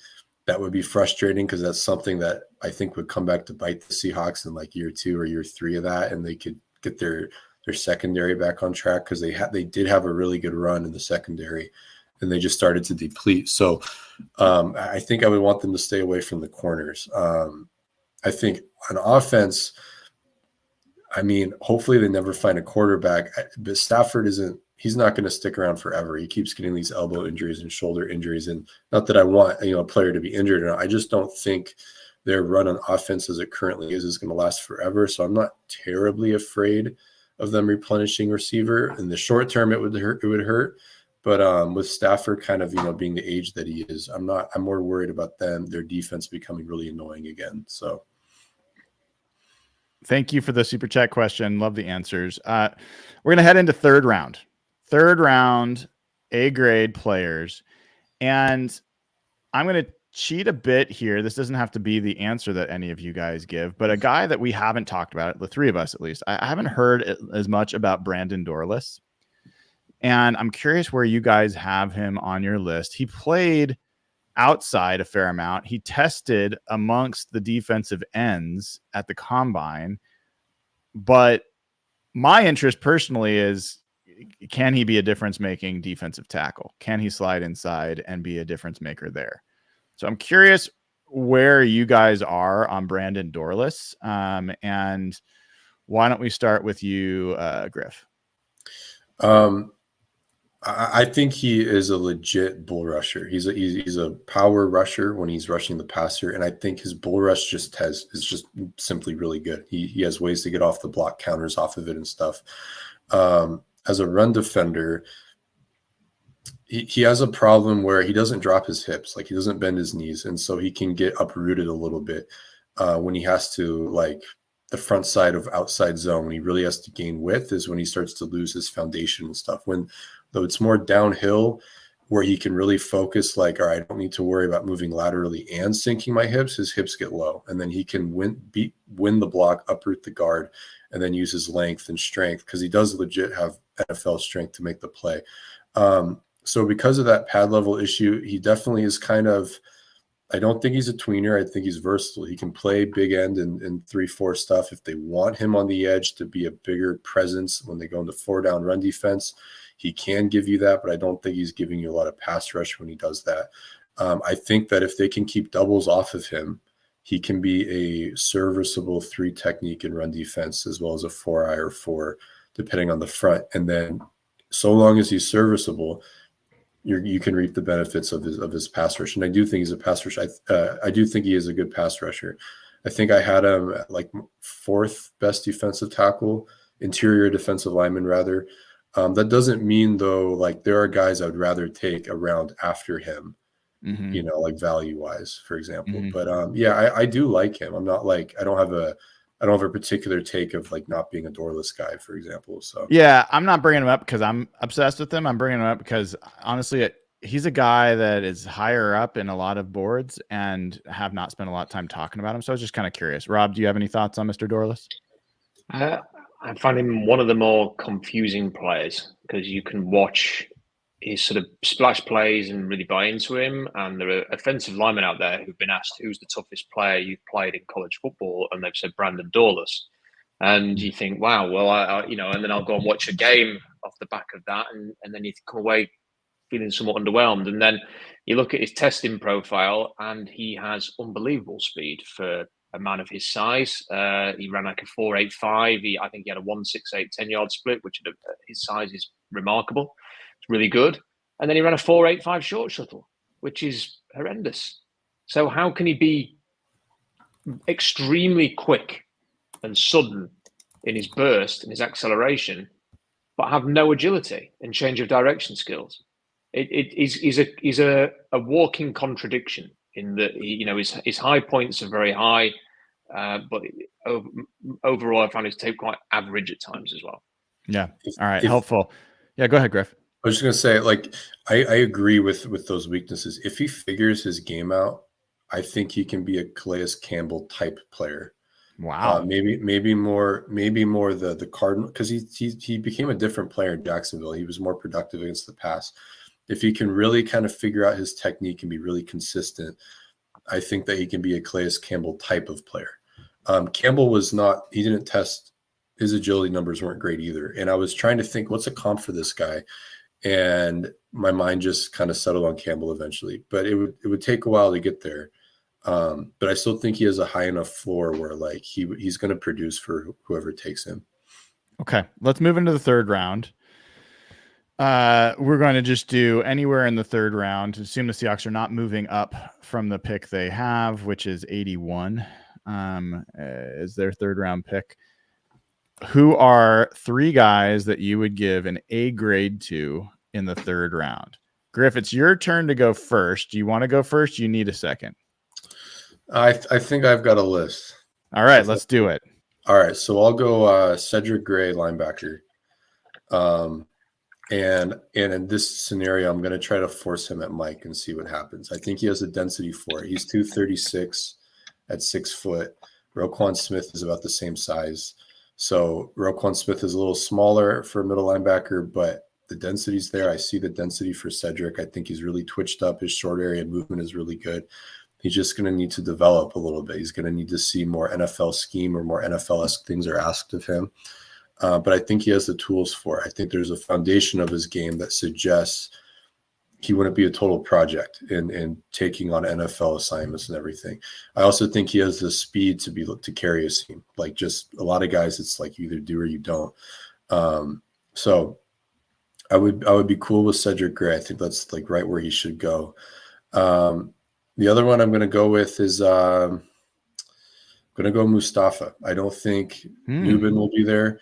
frustrating, because that's something that I think would come back to bite the Seahawks in like year 2 or year 3 of that. And they could get their secondary back on track, because they did have a really good run in the secondary, and they just started to deplete. So I think I would want them to stay away from the corners. I think on offense, hopefully they never find a quarterback, but Stafford he's not going to stick around forever. He keeps getting these elbow injuries and shoulder injuries. And not that I want, a player to be injured or not. I just don't think their run on offense as it currently is going to last forever. So I'm not terribly afraid of them replenishing receiver. In the short term, it would hurt. But with Stafford kind of, being the age that he is, I'm more worried about their defense becoming really annoying again. So thank you for the super chat question. Love the answers. We're going to head into third round A grade players. And I'm going to cheat a bit here. This doesn't have to be the answer that any of you guys give, but a guy that we haven't talked about, the 3 of us at least, I haven't heard as much about Brandon Dorlus. And I'm curious where you guys have him on your list. He played outside a fair amount. He tested amongst the defensive ends at the combine. But my interest personally is, can he be a difference-making defensive tackle? Can he slide inside and be a difference maker there? So I'm curious where you guys are on Brandon Dorlus. And why don't we start with you, Griff? I think he is a legit bull rusher. He's a power rusher when he's rushing the passer, and I think his bull rush is just simply really good. He has ways to get off the block, counters off of it and stuff. As a run defender, he has a problem where he doesn't drop his hips, like he doesn't bend his knees, and so he can get uprooted a little bit when he has to, like the front side of outside zone, when he really has to gain width, is when he starts to lose his foundation and stuff. Though it's more downhill where he can really focus, like, all right, I don't need to worry about moving laterally and sinking my hips. His hips get low, and then he can win the block, uproot the guard, and then use his length and strength, because he does legit have NFL strength to make the play. So because of that pad level issue, he definitely is kind of, I don't think he's a tweener. I think he's versatile. He can play big end and 3-4 stuff. If they want him on the edge to be a bigger presence when they go into 4-down run defense, he can give you that, but I don't think he's giving you a lot of pass rush when he does that. I think that if they can keep doubles off of him, he can be a serviceable 3 technique in run defense, as well as a 4-eye or 4, depending on the front. And then so long as he's serviceable, you can reap the benefits of his pass rush. And I do think he's a pass rusher. I do think he is a good pass rusher. I think I had him at like 4th best defensive tackle, interior defensive lineman rather. That doesn't mean, though, like there are guys I would rather take a round after him Mm-hmm. like value wise, for example. Mm-hmm. But yeah, I do like him. I'm not like, I don't have a particular take of like not being a Dorlus guy, for example. So Yeah, I'm not bringing him up because I'm obsessed with him. I'm bringing him up because honestly, he's a guy that is higher up in a lot of boards and have not spent a lot of time talking about him. So I was just kind of curious. Rob, do you have any thoughts on Mr. Dorlus? I find him one of the more confusing players because you can watch his sort of splash plays and really buy into him. And there are offensive linemen out there who've been asked who's the toughest player you've played in college football, and they've said Brandon Dorlus. And you think, wow, well, and then I'll go and watch a game off the back of that, and then you come away feeling somewhat underwhelmed. And then you look at his testing profile, and he has unbelievable speed for a man of his size. He ran like a 4.85. I think he had a 1.68 10-yard split, which at his size is remarkable. It's really good. And then he ran a 4.85 short shuttle, which is horrendous. So how can he be extremely quick and sudden in his burst and his acceleration, but have no agility and change of direction skills? He's a walking contradiction in that his high points are very high, but overall I found his tape quite average at times as well. Yeah. All right. Helpful. Yeah. Go ahead, Griff. I was just gonna say, like, I agree with those weaknesses. If he figures his game out, I think he can be a Calais Campbell type player. Wow. Maybe more the Cardinal, because he became a different player in Jacksonville. He was more productive against the pass. If he can really kind of figure out his technique and be really consistent, I think that he can be a Calais Campbell type of player. Campbell he didn't test, his agility numbers weren't great either. And I was trying to think, what's a comp for this guy? And my mind just kind of settled on Campbell eventually, but it would take a while to get there. But I still think he has a high enough floor where like he's going to produce for whoever takes him. Okay, let's move into the third round. We're going to just do anywhere in the third round. Assume the Seahawks are not moving up from the pick they have, which is 81, is their third round pick. Who are three guys that you would give an A grade to in the third round? Griff, it's your turn to go first. Do you want to go first? You need a second. I think I've got a list. All right, let's do it. All right, so I'll go Cedric Gray, linebacker. And in this scenario, I'm going to try to force him at Mike and see what happens. I think he has a density for it. He's 236 at 6 foot. Roquan Smith is about the same size. So Roquan Smith is a little smaller for a middle linebacker, but the density's there. I see the density for Cedric. I think he's really twitched up. His short area movement is really good. He's just going to need to develop a little bit. He's going to need to see more NFL scheme or more NFL-esque things are asked of him. But I think he has the tools for it. I think there's a foundation of his game that suggests he wouldn't be a total project in taking on NFL assignments and everything. I also think he has the speed to carry a team. Like just a lot of guys, it's like you either do or you don't. So I would be cool with Cedric Gray. I think that's like right where he should go. The other one I'm going to go with is I'm going to go Mustafa. I don't think Nubin will be there.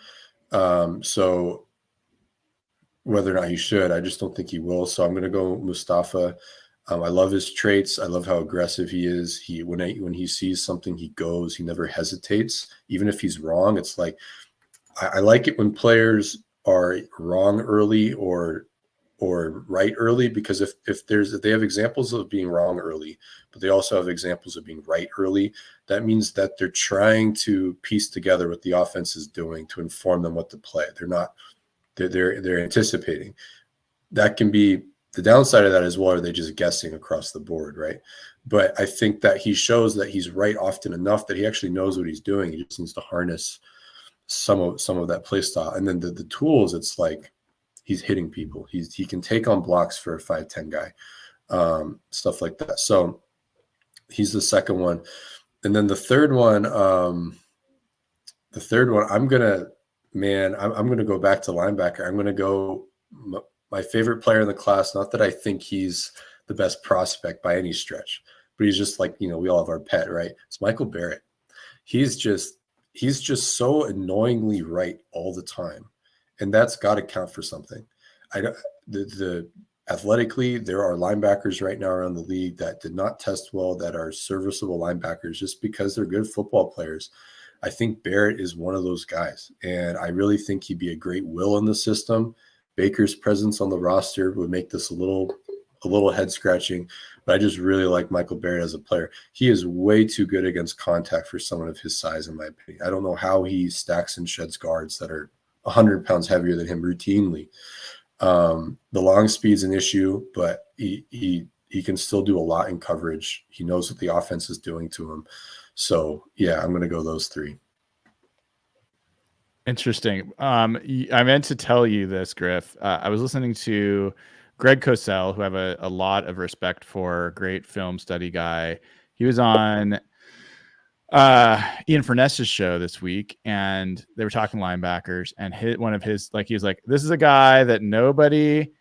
So whether or not he should, I just don't think he will. So I'm going to go Mustafa. I love his traits. I love how aggressive he is. When he sees something, he goes. He never hesitates. Even if he's wrong, it's like I like it when players are wrong early or right early, because if they have examples of being wrong early, but they also have examples of being right early, that means that they're trying to piece together what the offense is doing to inform them what to play. They're anticipating. That can be the downside of that as well. Are they just guessing across the board, right? But I think that he shows that he's right often enough that he actually knows what he's doing. He just needs to harness some of that play style. And then the tools, it's like he's hitting people. He can take on blocks for a 5'10" guy, stuff like that. So he's the second one. And then the third one, I'm gonna go back to linebacker. I'm gonna go my favorite player in the class. Not that I think he's the best prospect by any stretch, but he's just like, we all have our pet, right? It's Michael Barrett. He's just so annoyingly right all the time, and that's got to count for something. The athletically, there are linebackers right now around the league that did not test well, that are serviceable linebackers just because they're good football players. I think Barrett is one of those guys, and I really think he'd be a great will in the system. Baker's presence on the roster would make this a little head scratching, but I just really like Michael Barrett as a player. He is way too good against contact for someone of his size, in my opinion. I don't know how he stacks and sheds guards that are 100 pounds heavier than him routinely. The long speed's an issue, but he can still do a lot in coverage. He knows what the offense is doing to him. So yeah, I'm going to go those three. Interesting. I meant to tell you this, Griff. I was listening to Greg Cosell, who I have a lot of respect for, great film study guy. He was on Ian Furness's show this week, and they were talking linebackers, and he was like, this is a guy that nobody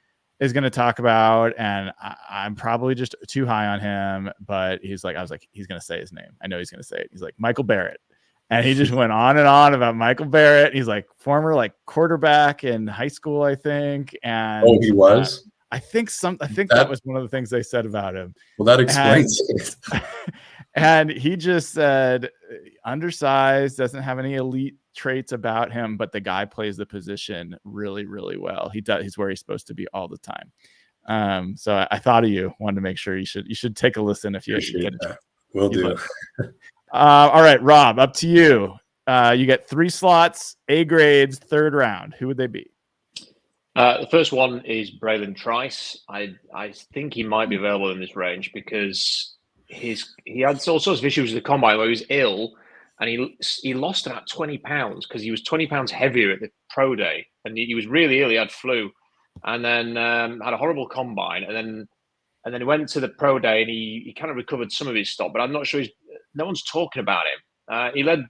is going to talk about, and I'm probably just too high on him, but he's going to say his name. I know he's going to say it. He's like, Michael Barrett. And he just went on and on about Michael Barrett. He's like former quarterback in high school, I think. And he was. I think that was one of the things they said about him. Well, that explains it. And he just said, undersized, doesn't have any elite traits about him, but the guy plays the position really, really well. He's where he's supposed to be all the time. So I thought of you. Wanted to make sure you should take a listen if you get it. Will do. All right, Rob, up to you. You get 3 slots, A grades, 3rd round. Who would they be? The first one is Braylon Trice. I think he might be available in this range because he had all sorts of issues with the combine where he was ill, and he lost about 20 pounds because he was 20 pounds heavier at the pro day, and he was really ill. He had flu, and then had a horrible combine, and then he went to the pro day and he kind of recovered some of his stuff, but I'm not sure no one's talking about him. He led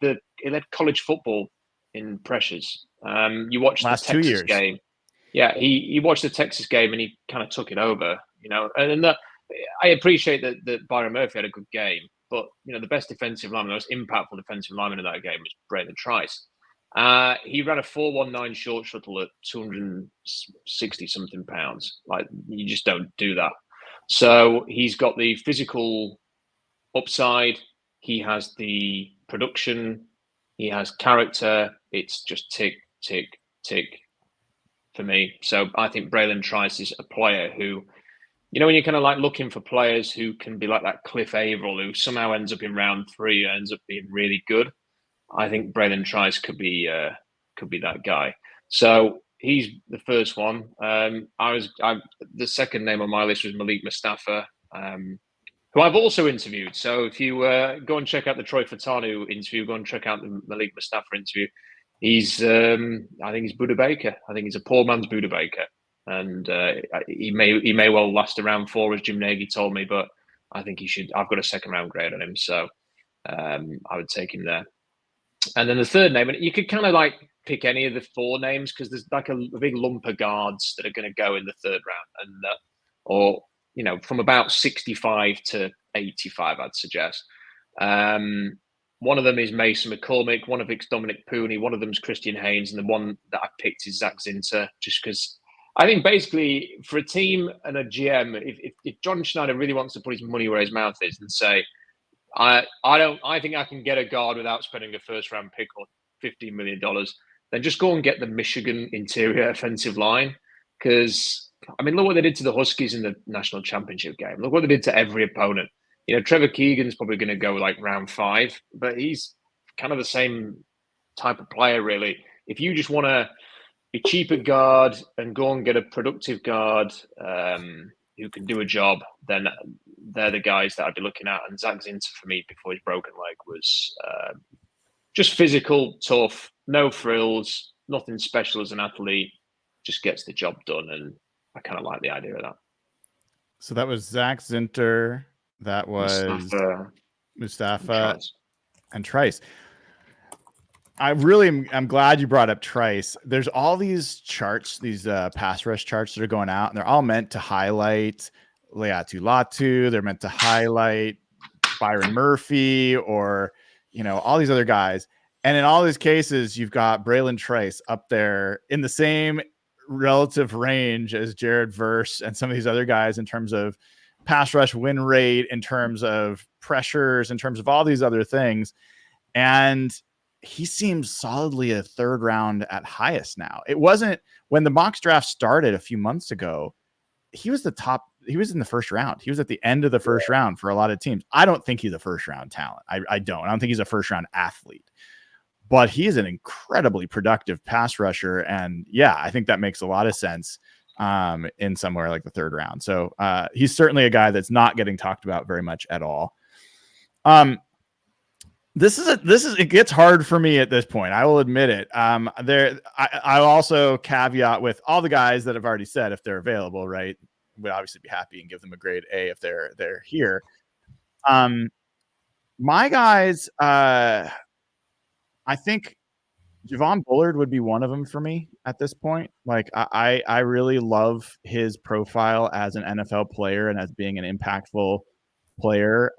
college football in pressures. You watched last the 2 Texas years game. Yeah, he watched the Texas game and he kind of took it over, and I appreciate that Byron Murphy had a good game, but the best defensive lineman, the most impactful defensive lineman in that game was Braylon Trice. He ran a 4.19 short shuttle at 260 something pounds. Like, you just don't do that. So he's got the physical upside. He has the production. He has character. It's just tick, tick, tick for me. So I think Braylon Trice is a player who, when you're kind of looking for players who can be like that Cliff Averill, who somehow ends up in round 3, ends up being really good. I think Braylon Trice could be that guy. So he's the first one. The second name on my list was Malik Mustafa, who I've also interviewed. So if you go and check out the Troy Fautanu interview, go and check out the Malik Mustafa interview. He's, I think he's Buda Baker. I think he's a poor man's Buda Baker. And he may well last around 4, as Jim Nagy told me, but I think he should. I've got a 2nd round grade on him, so I would take him there. And then the third name, and you could kind of pick any of the 4 names because there's a big lump of guards that are going to go in the 3rd round, and from about 65 to 85, I'd suggest. One of them is Mason McCormick, one of it's Dominic Pooney, one of them's Christian Haynes, and the one that I picked is Zach Zinter, just because I think basically for a team and a GM, if John Schneider really wants to put his money where his mouth is and say, I think I can get a guard without spending a 1st round pick or $15 million, then just go and get the Michigan interior offensive line. Because, look what they did to the Huskies in the national championship game. Look what they did to every opponent. Trevor Keegan's probably going to go round 5, but he's kind of the same type of player, really. If you just want to be cheap at guard and go and get a productive guard who can do a job, then they're the guys that I'd be looking at. And Zach Zinter, for me, before his broken leg, was just physical, tough, no frills, nothing special as an athlete, just gets the job done. And I kind of like the idea of that. So that was Zach Zinter. That was Mustafa and Trice. I'm glad you brought up Trice. There's all these charts, these pass rush charts that are going out, and they're all meant to highlight Leatu Latu. They're meant to highlight Byron Murphy or, all these other guys. And in all these cases, you've got Braylon Trice up there in the same relative range as Jared Verse and some of these other guys in terms of pass rush win rate, in terms of pressures, in terms of all these other things. And he seems solidly a third round at highest now. It wasn't when the mock draft started a few months ago. He was he was in the first round. He was at the end of the first round for a lot of teams. I don't think he's a first round talent. I don't think he's a first round athlete, but he is an incredibly productive pass rusher. And yeah, I think that makes a lot of sense in somewhere like the third round. So he's certainly a guy that's not getting talked about very much at all. It gets hard for me at this point. I will admit it. I also caveat with all the guys that have already said, if they're available, right, would obviously be happy and give them a grade A if they're here. My guys, I think Javon Bullard would be one of them for me at this point. Like I really love his profile as an NFL player and as being an impactful player.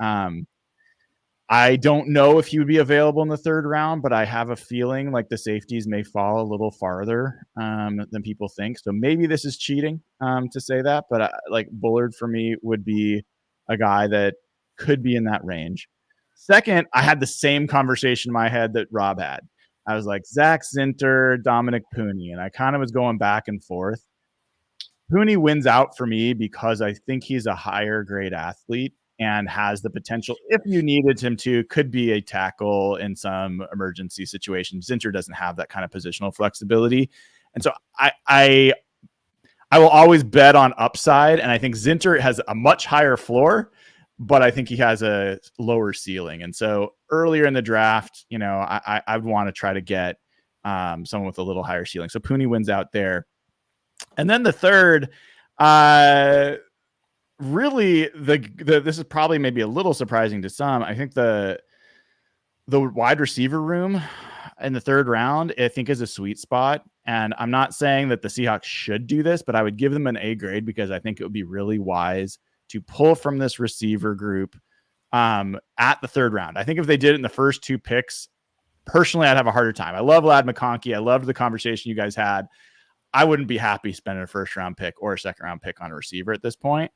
I don't know if he would be available in the third round, but I have a feeling like the safeties may fall a little farther than people think. So maybe this is cheating to say that, but like Bullard for me would be a guy that could be in that range. Second, I had the same conversation in my head that Rob had. I was like, Zach Zinter, Dominic Pooney, and I kind of was going back and forth. Pooney wins out for me because I think he's a higher grade athlete and has the potential, if you needed him to, could be a tackle in some emergency situation. Zinter doesn't have that kind of positional flexibility. And so I will always bet on upside. And I think Zinter has a much higher floor, but I think he has a lower ceiling. And so earlier in the draft, I would want to try to get someone with a little higher ceiling. So Pooney wins out there. And then the third, really, this is probably maybe a little surprising to some. I think the wide receiver room in the third round, I think, is a sweet spot. And I'm not saying that the Seahawks should do this, but I would give them an A grade because I think it would be really wise to pull from this receiver group at the third round. I think if they did it in the first two picks, personally, I'd have a harder time. I love Ladd McConkey. I loved the conversation you guys had. I wouldn't be happy spending a first round pick or a second round pick on a receiver at this point.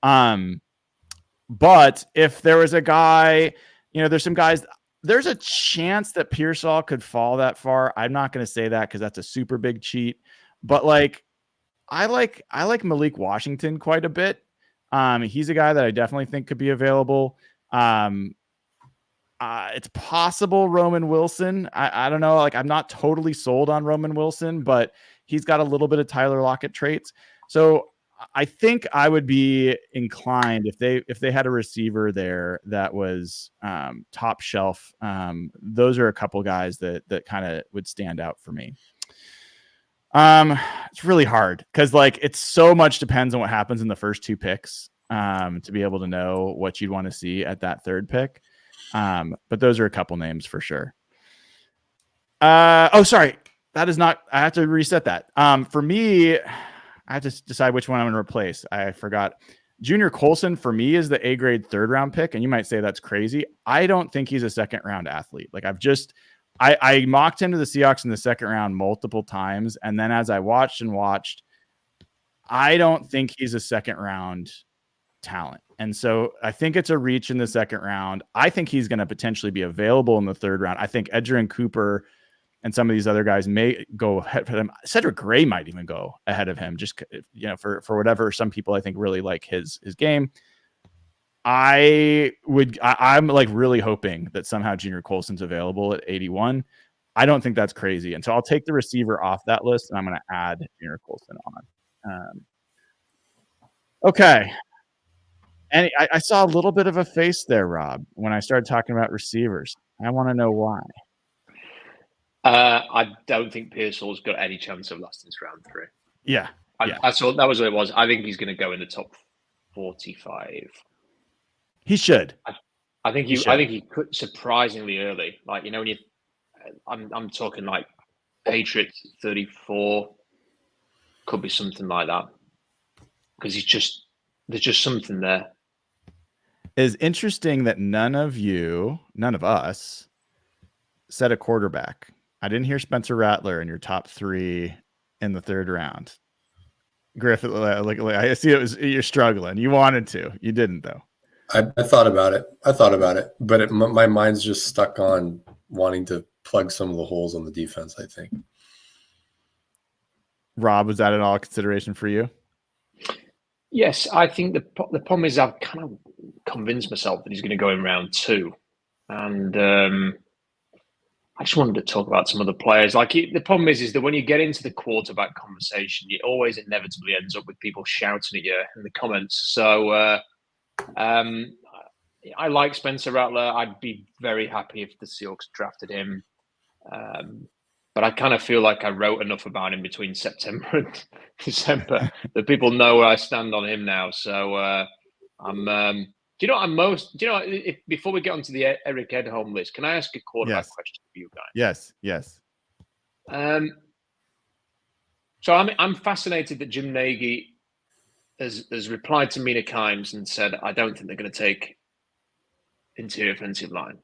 But if there was a guy, there's some guys, there's a chance that Pearsall could fall that far. I'm not going to say that because that's a super big cheat, but like, I like Malik Washington quite a bit. He's a guy that I definitely think could be available. It's possible Roman Wilson. I don't know. Like, I'm not totally sold on Roman Wilson, but he's got a little bit of Tyler Lockett traits. So I think I would be inclined if they had a receiver there that was top shelf. Those are a couple guys that kind of would stand out for me. It's really hard because like it's so much depends on what happens in the first two picks to be able to know what you'd want to see at that third pick. But those are a couple names for sure. Sorry. That is not, I have to reset that. For me, I have to decide which one I'm going to replace. I forgot. Junior Colson for me is the A grade third round pick. And you might say that's crazy. I don't think he's a second round athlete. Like I mocked him to the Seahawks in the second round multiple times. And then as I watched, I don't think he's a second round talent. And so I think it's a reach in the second round. I think he's going to potentially be available in the third round. I think Edgerrin Cooper and some of these other guys may go ahead for them. Cedric Gray might even go ahead of him, just for whatever. Some people I think really like his game. I'm like really hoping that somehow Junior Colson's available at 81. I don't think that's crazy, and so I'll take the receiver off that list, and I'm going to add Junior Colson on. Okay. And I saw a little bit of a face there, Rob, when I started talking about receivers. I want to know why. I don't think Pearsall's got any chance of lasting to round 3. Yeah. I saw that was what it was. I think he's going to go in the top 45. He should. I think he could surprisingly early. Like, when I'm talking like Patriots 34, could be something like that. Because there's just something there. It's interesting that none of us said a quarterback. I didn't hear Spencer Rattler in your top 3 in the third round. Griff, like I see you're struggling. You wanted to, you didn't though. I thought about it. But my mind's just stuck on wanting to plug some of the holes on the defense, I think. Rob, was that at all a consideration for you? Yes, I think the problem is I've kind of convinced myself that he's going to go in round 2. And I just wanted to talk about some of the players. Like the problem is that when you get into the quarterback conversation, it always inevitably ends up with people shouting at you in the comments. So I like Spencer Rattler. I'd be very happy if the Seahawks drafted him. But I kind of feel like I wrote enough about him between September and December that people know where I stand on him now. So I'm. Do you know what I'm most? Do you know before we get onto the Eric Edholm list, can I ask a quarterback question for you guys? Yes. So I'm fascinated that Jim Nagy has replied to Mina Kimes and said, I don't think they're going to take interior offensive line.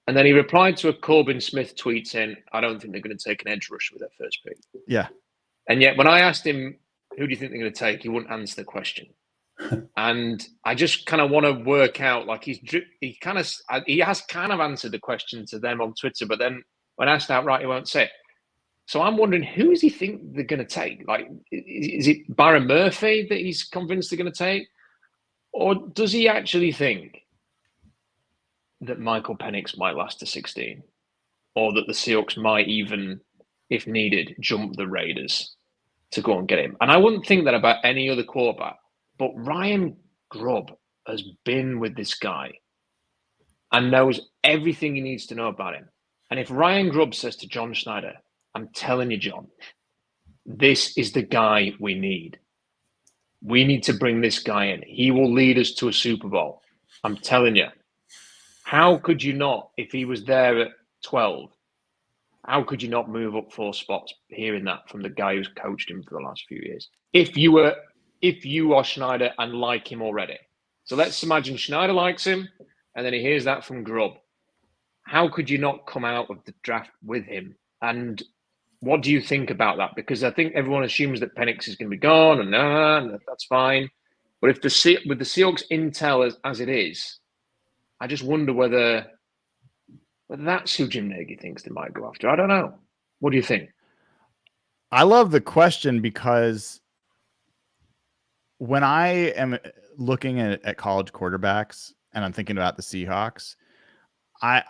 And then he replied to a Corbin Smith tweet saying, I don't think they're going to take an edge rush with their first pick. Yeah. And yet when I asked him, who do you think they're going to take? He wouldn't answer the question. And I just kind of want to work out, like he has kind of answered the question to them on Twitter, but then when asked outright, he won't say it. So I'm wondering, who does he think they're going to take? Like, is it Byron Murphy that he's convinced they're going to take? Or does he actually think that Michael Penix might last to 16? Or that the Seahawks might even, if needed, jump the Raiders to go and get him? And I wouldn't think that about any other quarterback. But Ryan Grubb has been with this guy and knows everything he needs to know about him. And if Ryan Grubb says to John Schneider, I'm telling you, John, this is the guy we need. We need to bring this guy in. He will lead us to a Super Bowl. I'm telling you. How could you not, if he was there at 12, how could you not move up 4 spots hearing that from the guy who's coached him for the last few years? If you are Schneider and like him already. So let's imagine Schneider likes him and then he hears that from Grubb. How could you not come out of the draft with him? And what do you think about that? Because I think everyone assumes that Penix is going to be gone and that's fine. But with the Seahawks intel as it is, I just wonder whether that's who Jim Nagy thinks they might go after. I don't know. What do you think? I love the question because when I am looking at college quarterbacks and I'm thinking about the Seahawks, I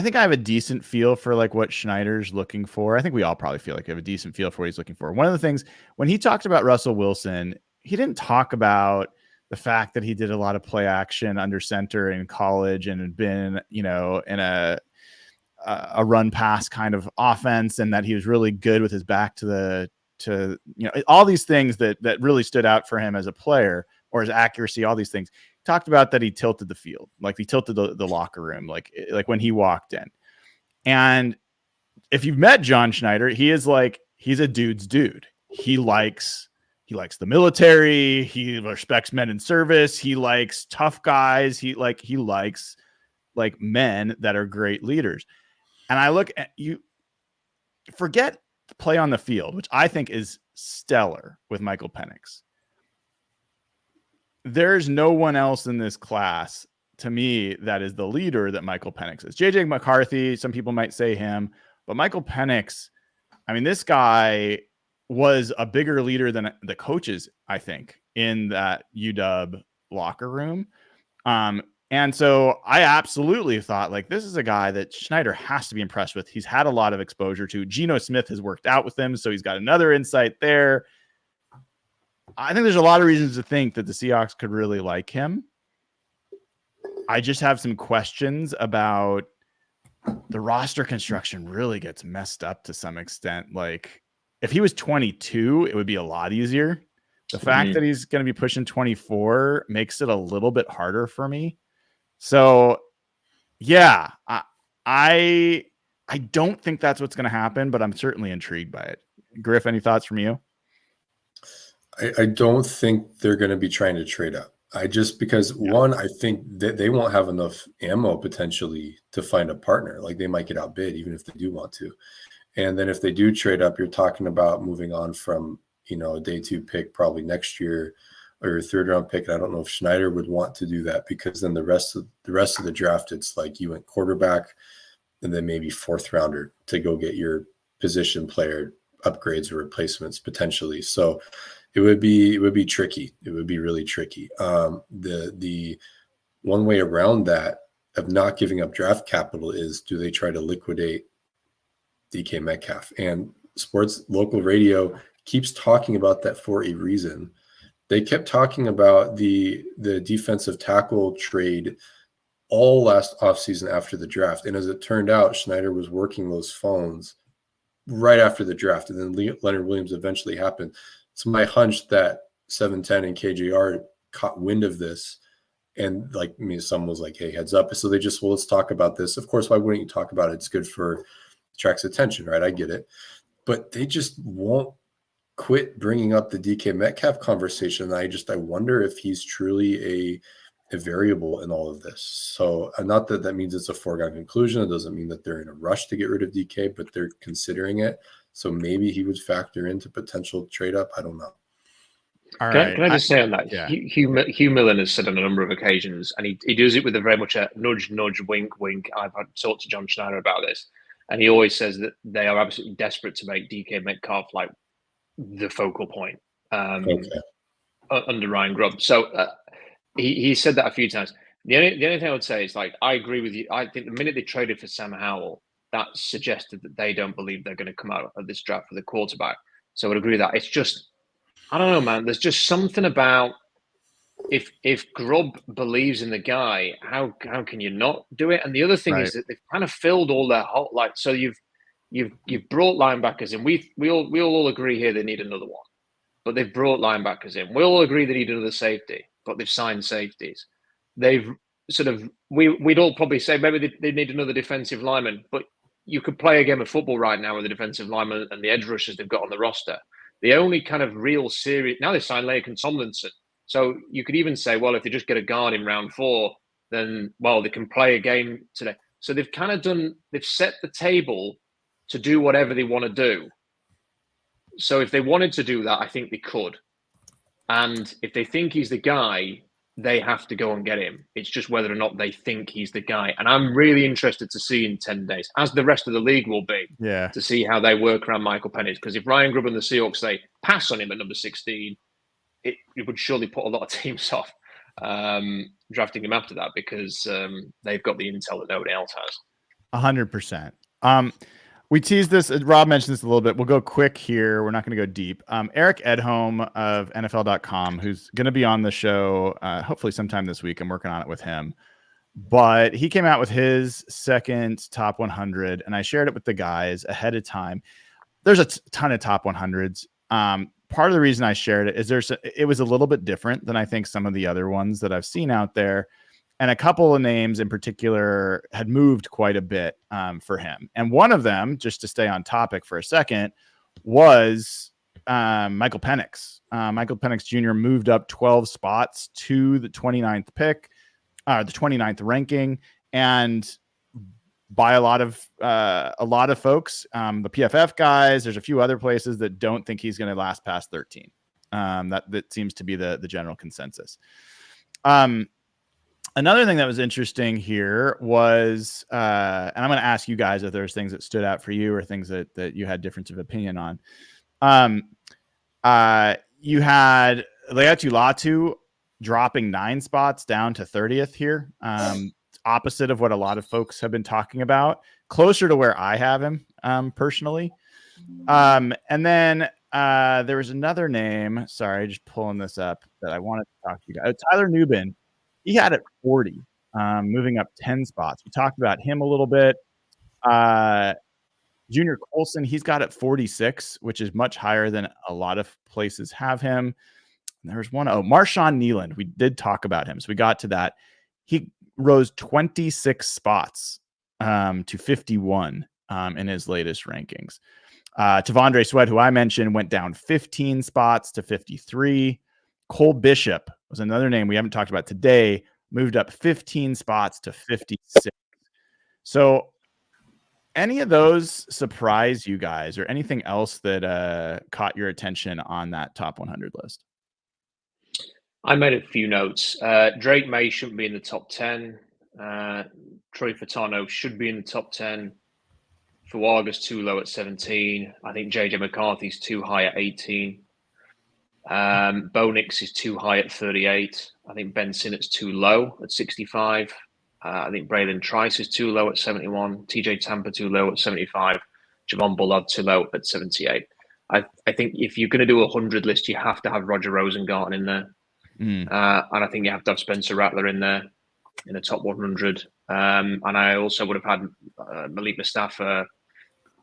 think I have a decent feel for like what Schneider's looking for. I think we all probably feel like we have a decent feel for what he's looking for. One of the things when he talked about Russell Wilson, he didn't talk about the fact that he did a lot of play action under center in college and had been, in a run pass kind of offense, and that he was really good with his back to all these things that really stood out for him as a player, or his accuracy, all these things. He talked about that he tilted the field, like he tilted the locker room, like when he walked in. And if you've met John Schneider, he's a dude's dude. He likes the military. He respects men in service. He likes tough guys. He likes like men that are great leaders. And I look at you, forget play on the field, which I think is stellar with Michael Penix. There's no one else in this class to me that is the leader that Michael Penix is. JJ McCarthy, some people might say him, but Michael Penix, I mean, this guy was a bigger leader than the coaches, I think, in that UW locker room. And so I absolutely thought, like, this is a guy that Schneider has to be impressed with. He's had a lot of exposure to. Geno Smith has worked out with him, so he's got another insight there. I think there's a lot of reasons to think that the Seahawks could really like him. I just have some questions about the roster construction. Really gets messed up to some extent. Like, if he was 22, it would be a lot easier. The fact that he's going to be pushing 24 makes it a little bit harder for me. So, yeah, I don't think that's what's going to happen, but I'm certainly intrigued by it. Griff, any thoughts from you? I don't think they're going to be trying to trade up. One, I think that they won't have enough ammo potentially to find a partner. Like, they might get outbid even if they do want to. And then if they do trade up, you're talking about moving on from, a day 2 pick probably next year, or your 3rd round pick. And I don't know if Schneider would want to do that, because then the rest of the draft, it's like you went quarterback and then maybe 4th rounder to go get your position player upgrades or replacements potentially. So it would be tricky. It would be really tricky. The one way around that of not giving up draft capital is, do they try to liquidate DK Metcalf? And sports local radio keeps talking about that for a reason. They kept talking about the defensive tackle trade all last offseason after the draft. And as it turned out, Schneider was working those phones right after the draft. And then Leonard Williams eventually happened. It's my hunch that 710 and KJR caught wind of this. And someone was like, hey, heads up. So they just, let's talk about this. Of course, why wouldn't you talk about it? It's good for attracts attention, right? I get it. But they just won't quit bringing up the DK Metcalf conversation. I wonder if he's truly a variable in all of this. So not that means it's a foregone conclusion. It doesn't mean that they're in a rush to get rid of DK, but they're considering it. So maybe he would factor into potential trade up. I don't know. Can I just say on that? Yeah. Hugh Millen has said on a number of occasions, and he does it with a very much a nudge, wink, wink. I've talked to John Schneider about this, and he always says that they are absolutely desperate to make DK Metcalf like the focal point under Ryan Grubb. So he said that a few times. The only thing I would say is, I agree with you. I think the minute they traded for Sam Howell, that suggested that they don't believe they're going to come out of this draft for the quarterback. So I would agree with that. It's just, I don't know, man. There's just something about if Grubb believes in the guy, how can you not do it? And the other thing is that they've kind of filled all their whole so you've brought linebackers in. We all agree here they need another one, but they've brought linebackers in. We all agree they need another safety, but they've signed safeties. They've sort of we'd all probably say maybe they need another defensive lineman, but you could play a game of football right now with the defensive lineman and the edge rushers they've got on the roster. The only kind of real serious now, they signed Laken Tomlinson. So you could even say, well, if they just get a guard in round 4, then they can play a game today. So they've kind of they've set the table to do whatever they want to do. So if they wanted to do that, I think they could. And if they think he's the guy, they have to go and get him. It's just whether or not they think he's the guy. And I'm really interested to see in 10 days, as the rest of the league will be, to see how they work around Michael Penix. Because if Ryan Grubb and the Seahawks, they pass on him at number 16, it would surely put a lot of teams off drafting him after that, because they've got the intel that nobody else has. 100%. We teased this. Rob mentioned this a little bit. We'll go quick here. We're not going to go deep. Eric Edholm of NFL.com, who's going to be on the show hopefully sometime this week. I'm working on it with him. But he came out with his second top 100, and I shared it with the guys ahead of time. There's a ton of top 100s. Part of the reason I shared it is it was a little bit different than I think some of the other ones that I've seen out there. And a couple of names in particular had moved quite a bit for him. And one of them, just to stay on topic for a second, was Michael Penix. Michael Penix Jr. moved up 12 spots to the 29th pick, the 29th ranking. And by a lot of folks, the PFF guys, there's a few other places that don't think he's going to last past 13. That seems to be the general consensus. Another thing that was interesting here was, and I'm going to ask you guys if there's things that stood out for you or things that you had difference of opinion on. You had Leatu Latu dropping 9 spots down to 30th here. Opposite of what a lot of folks have been talking about, closer to where I have him personally. And then there was another name. Sorry, just pulling this up that I wanted to talk to you guys. Tyler Nubin. He had it 40, moving up 10 spots. We talked about him a little bit. Junior Colson, he's got it 46, which is much higher than a lot of places have him. And there was one, Marshawn Nealand. We did talk about him, so we got to that. He rose 26 spots to 51 in his latest rankings. Tavondre Sweat, who I mentioned, went down 15 spots to 53. Cole Bishop was another name we haven't talked about today, moved up 15 spots to 56. So Any of those surprise you guys, or anything else that caught your attention on that top 100 list? I made a few notes. Drake May shouldn't be in the top 10. Troy Fautanu should be in the top 10. Fuaga's too low at 17. I think JJ McCarthy's too high at 18. Bo Nix is too high at 38. I think Ben Sinnott's too low at 65. I think Braylon Trice is too low at 71. TJ Tampa too low at 75. Javon Bullard too low at 78. I think if you're going to do a 100 list, you have to have Roger Rosengarten in there. And I think you have to have Spencer Rattler in there in the top 100. And I also would have had Malik Mustafa,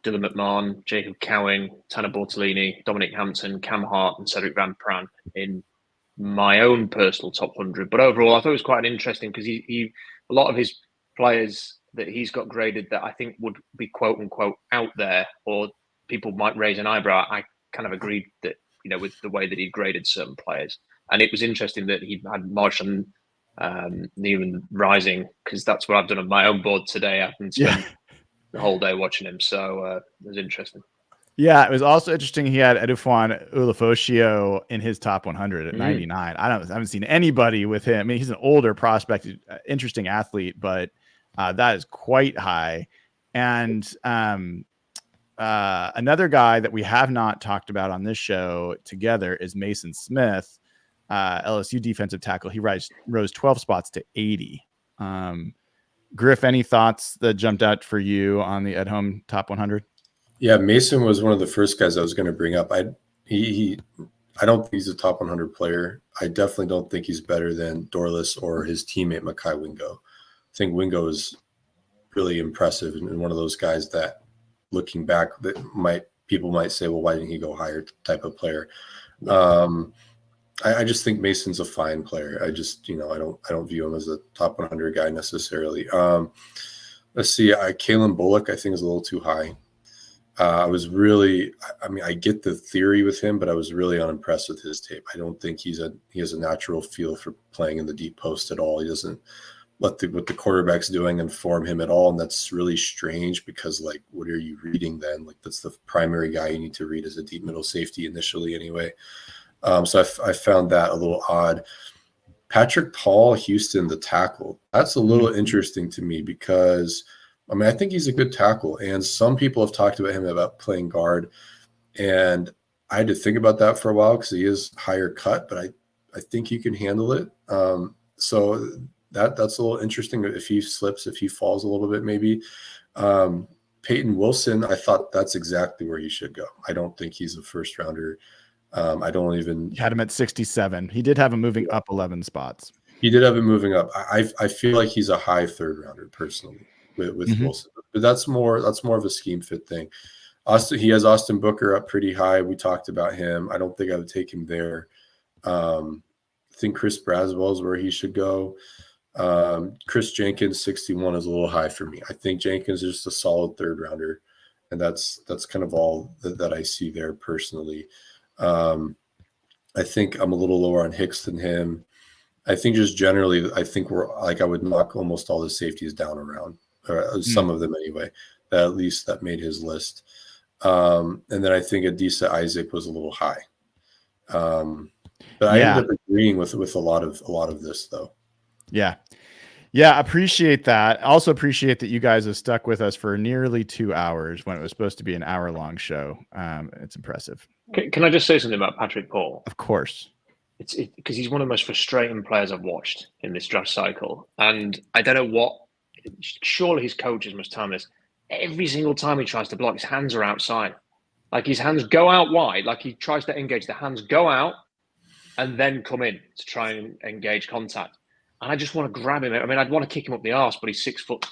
Dylan McMahon, Jacob Cowing, Tanner Bortolini, Dominic Hampton, Cam Hart, and Cedric Van Pran in my own personal top 100. But overall, I thought it was quite interesting because he a lot of his players that he's got graded that I think would be quote unquote out there, or people might raise an eyebrow. I kind of agreed that, with the way that he graded certain players. And it was interesting that he had Marshawn Neiman rising, because that's what I've done on my own board today. I've been spent the whole day watching him. So it was interesting. Yeah, it was also interesting. He had Edufwan Ulofoshio in his top 100 at 99. I haven't seen anybody with him. I mean, he's an older prospect, interesting athlete, but that is quite high. And another guy that we have not talked about on this show together is Mason Smith, LSU defensive tackle. He rose 12 spots to 80. Griff, any thoughts that jumped out for you on the at home top 100? Yeah, Mason was one of the first guys I was going to bring up. I don't think he's a top 100 player. I definitely don't think he's better than Dorlus or his teammate Makai Wingo. I think Wingo is really impressive and one of those guys that, looking back, that people might say, well, why didn't he go higher type of player? I just think Mason's a fine player. I just, I don't view him as a top 100 guy necessarily. Let's see. Kalen Bullock, I think, is a little too high. I get the theory with him, but I was really unimpressed with his tape. I don't think he has a natural feel for playing in the deep post at all. He doesn't let what the quarterback's doing inform him at all. And that's really strange because, what are you reading then? That's the primary guy you need to read as a deep middle safety initially anyway. So I found that a little odd. Patrick Paul Houston, the tackle, that's a little interesting to me because I think he's a good tackle, and some people have talked about him about playing guard, and I had to think about that for a while because he is higher cut, but I think he can handle it. So that's a little interesting if he slips, if he falls a little bit maybe. Peyton Wilson, I thought that's exactly where he should go. I don't think he's a first rounder. I don't even had him at 67. He did have him moving up 11 spots. He did have him moving up. I feel like he's a high third rounder personally with Wilson, but that's more of a scheme fit thing. He has Austin Booker up pretty high. We talked about him. I don't think I would take him there. I think Chris Braswell is where he should go. Chris Jenkins, 61 is a little high for me. I think Jenkins is just a solid third rounder, and that's kind of all that I see there personally. I think I'm a little lower on Hicks than him. I think just generally, I think I would knock almost all the safeties down around, or some of them anyway, that made his list. And then I think Adisa Isaac was a little high. But I ended up agreeing with a lot of this though. Yeah. Yeah, appreciate that. Also appreciate that you guys have stuck with us for nearly 2 hours when it was supposed to be an hour-long show. It's impressive. Can I just say something about Patrick Paul? Of course. It's because he's one of the most frustrating players I've watched in this draft cycle. And I don't know what – surely his coaches must tell him this. Every single time he tries to block, his hands are outside. His hands go out wide. he tries to engage. The hands go out and then come in to try and engage contact. And I just want to grab him. I'd want to kick him up the arse, but he's 6'7"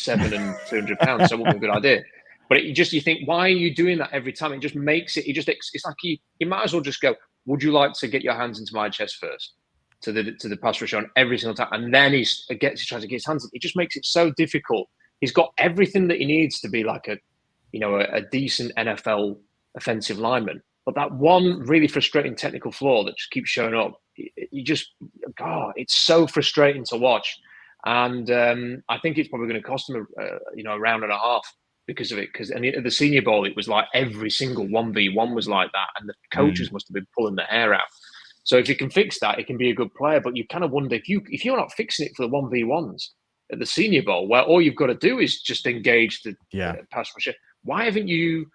and 200 pounds, so it wouldn't be a good idea. But you think, why are you doing that every time? It just makes it. It's like you might as well just go. Would you like to get your hands into my chest first, to the pass rush on every single time, and then he tries to get his hands in. It just makes it so difficult. He's got everything that he needs to be like a decent NFL offensive lineman, but that one really frustrating technical flaw that just keeps showing up. It's so frustrating to watch, and I think it's probably going to cost him a round and a half because of it. Because at the Senior Bowl, it was like every single 1v1 was like that, and the coaches must have been pulling their hair out. So if you can fix that, it can be a good player. But you kind of wonder if you're not fixing it for the 1v1s at the Senior Bowl, where all you've got to do is just engage the pass rusher. Why aren't you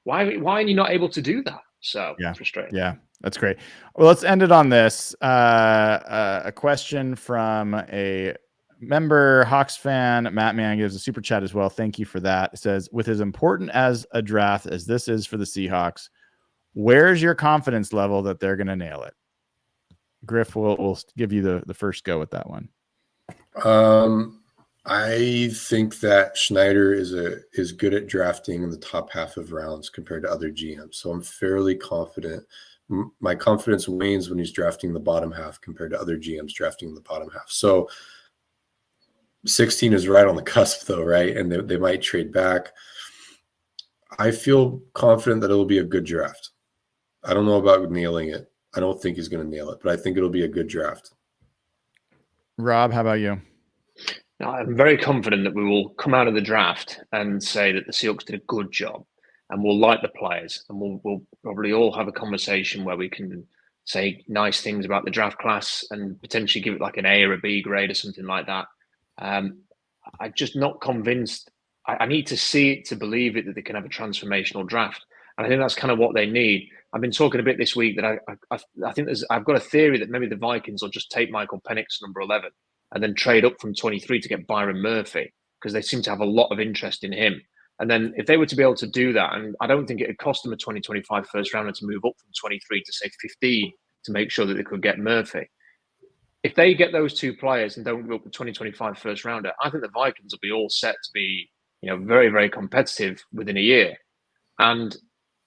not able to do that? So frustrating. Yeah, that's great. Well, let's end it on this. A question from a member, Hawks fan, Matt Mann, gives a super chat as well. Thank you for that. It says, with as important as a draft as this is for the Seahawks, where's your confidence level that they're going to nail it? Griff, we'll give you the first go with that one. I think that Schneider is good at drafting in the top half of rounds compared to other GMs. So I'm fairly confident. My confidence wanes when he's drafting the bottom half compared to other GMs drafting the bottom half. So 16 is right on the cusp, though, right? And they might trade back. I feel confident that it'll be a good draft. I don't know about nailing it. I don't think he's going to nail it, but I think it'll be a good draft. Rob, how about you? Now, I'm very confident that we will come out of the draft and say that the Seahawks did a good job, and we'll like the players, and we'll probably all have a conversation where we can say nice things about the draft class and potentially give it like an A or a B grade or something like that. I'm just not convinced. I need to see it to believe it that they can have a transformational draft, and I think that's kind of what they need. I've been talking a bit this week that I think I've got a theory that maybe the Vikings will just take Michael Penix number 11 and then trade up from 23 to get Byron Murphy, because they seem to have a lot of interest in him. And then if they were to be able to do that, and I don't think it would cost them a 2025 first rounder to move up from 23 to say 15 to make sure that they could get Murphy. If they get those two players and don't go up the 2025 first rounder, I think the Vikings will be all set to be, very, very competitive within a year. And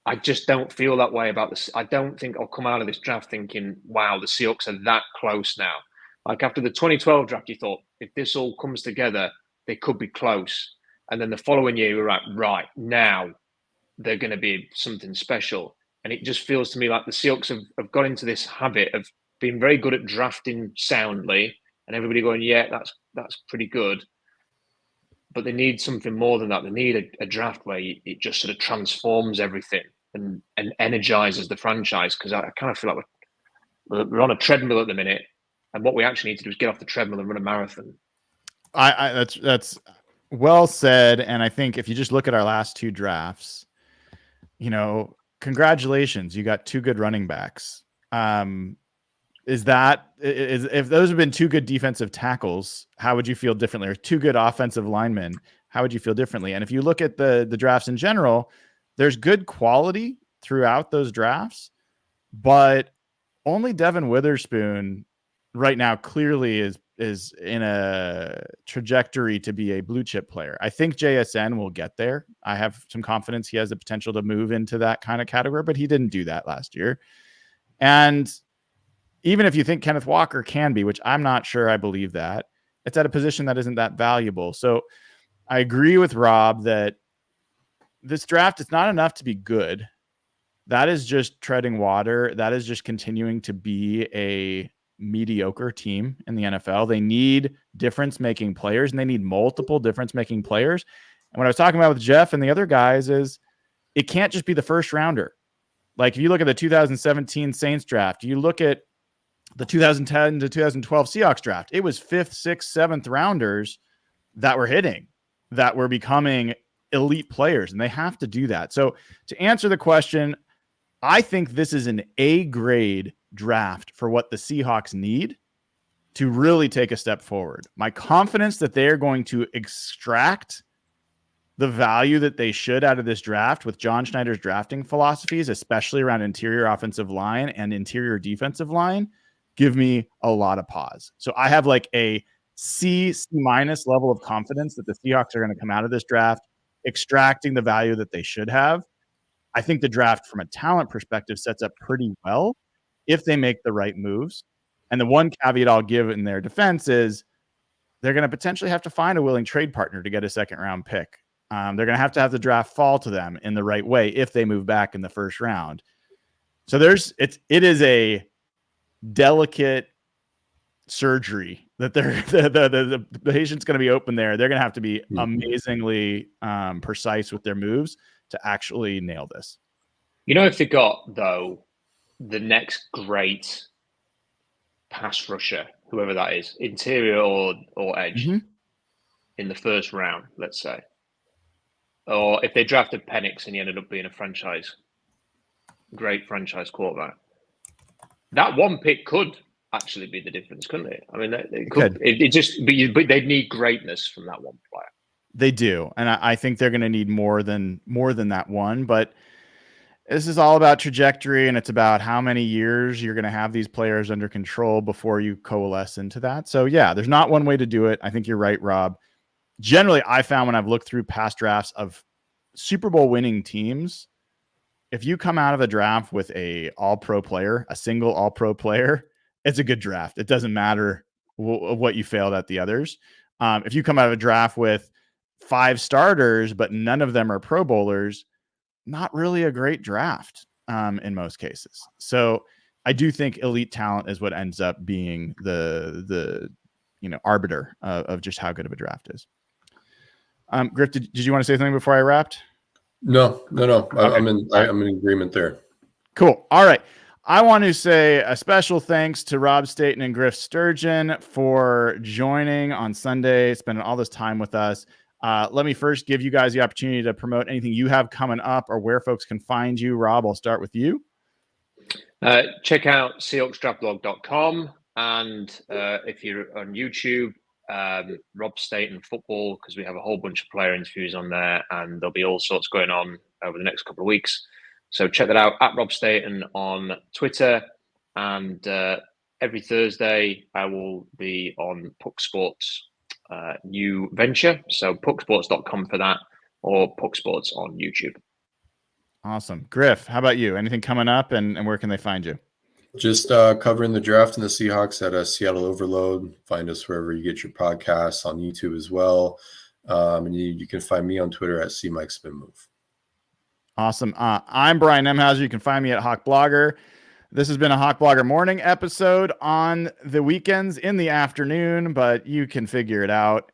I just don't feel that way about this. I don't think I'll come out of this draft thinking, wow, the Seahawks are that close now. Like after the 2012 draft, you thought, if this all comes together, they could be close. And then the following year, you're right, now they're going to be something special. And it just feels to me like the Seahawks have got into this habit of being very good at drafting soundly, and everybody going, yeah, that's pretty good. But they need something more than that. They need a draft where it just sort of transforms everything and energizes the franchise, because I kind of feel like we're on a treadmill at the minute. And what we actually need to do is get off the treadmill and run a marathon. That's well said. And I think if you just look at our last two drafts, congratulations, you got two good running backs. If those have been two good defensive tackles, how would you feel differently? Or two good offensive linemen, how would you feel differently? And if you look at the drafts in general, there's good quality throughout those drafts, but only Devin Witherspoon right now clearly is in a trajectory to be a blue chip player. I think JSN will get there. I have some confidence he has the potential to move into that kind of category, but he didn't do that last year. And even if you think Kenneth Walker can be, which I'm not sure I believe that, it's at a position that isn't that valuable. So I agree with Rob that this draft is not enough to be good. That is just treading water. That is just continuing to be a mediocre team in the NFL. They need difference-making players, and they need multiple difference-making players. And what I was talking about with Jeff and the other guys is it can't just be the first rounder. Like if you look at the 2017 Saints draft, you look at the 2010 to 2012 Seahawks draft, it was 5th, 6th, 7th rounders that were hitting, that were becoming elite players, and they have to do that. So to answer the question, I think this is an A grade draft for what the Seahawks need to really take a step forward. My confidence that they're going to extract the value that they should out of this draft with John Schneider's drafting philosophies, especially around interior offensive line and interior defensive line, give me a lot of pause. So I have like a C minus level of confidence that the Seahawks are going to come out of this draft extracting the value that they should have. I think the draft from a talent perspective sets up pretty well if they make the right moves. And the one caveat I'll give in their defense is they're going to potentially have to find a willing trade partner to get a second round pick. They're going to have the draft fall to them in the right way if they move back in the first round. So it is a delicate surgery that the patient's going to be open there. They're going to have to be amazingly precise with their moves to actually nail this. You know, if they got, though, the next great pass rusher, whoever that is, interior or edge, in the first round, let's say, or if they drafted Penix and he ended up being a great franchise quarterback, that one pick could actually be the difference, couldn't it? I mean, it could. But they'd need greatness from that one player. They do, and I think they're going to need more than that one. But this is all about trajectory, and it's about how many years you're going to have these players under control before you coalesce into that. So yeah, there's not one way to do it. I think you're right, Rob. Generally, I found when I've looked through past drafts of Super Bowl winning teams, if you come out of a draft with a single all-pro player, it's a good draft. It doesn't matter what you failed at the others. If you come out of a draft with 5 starters, but none of them are Pro Bowlers, not really a great draft in most cases. So I do think elite talent is what ends up being the arbiter of just how good of a draft is. Griff, did you want to say something before I wrapped? No. Okay. I'm in agreement there. Cool. All right. I want to say a special thanks to Rob Staton and Griff Sturgeon for joining on Sunday, spending all this time with us. Let me first give you guys the opportunity to promote anything you have coming up or where folks can find you. Rob, I'll start with you. Check out SeahawksDraftBlog.com, and if you're on YouTube, Rob Staton Football, because we have a whole bunch of player interviews on there, and there'll be all sorts going on over the next couple of weeks. So check that out at Rob Staton on Twitter, and every Thursday I will be on Puck Sports new venture. So pucksports.com for that, or Puck Sports on YouTube. Awesome. Griff, how about you? Anything coming up, and where can they find you? Just covering the draft and the Seahawks at Seattle Overload. Find us wherever you get your podcasts, on YouTube as well. And you can find me on Twitter at CMikeSpinMove. Awesome. I'm Brian Nemhauser. You can find me at Hawk Blogger. This has been a Hawk Blogger morning episode on the weekends in the afternoon, but you can figure it out.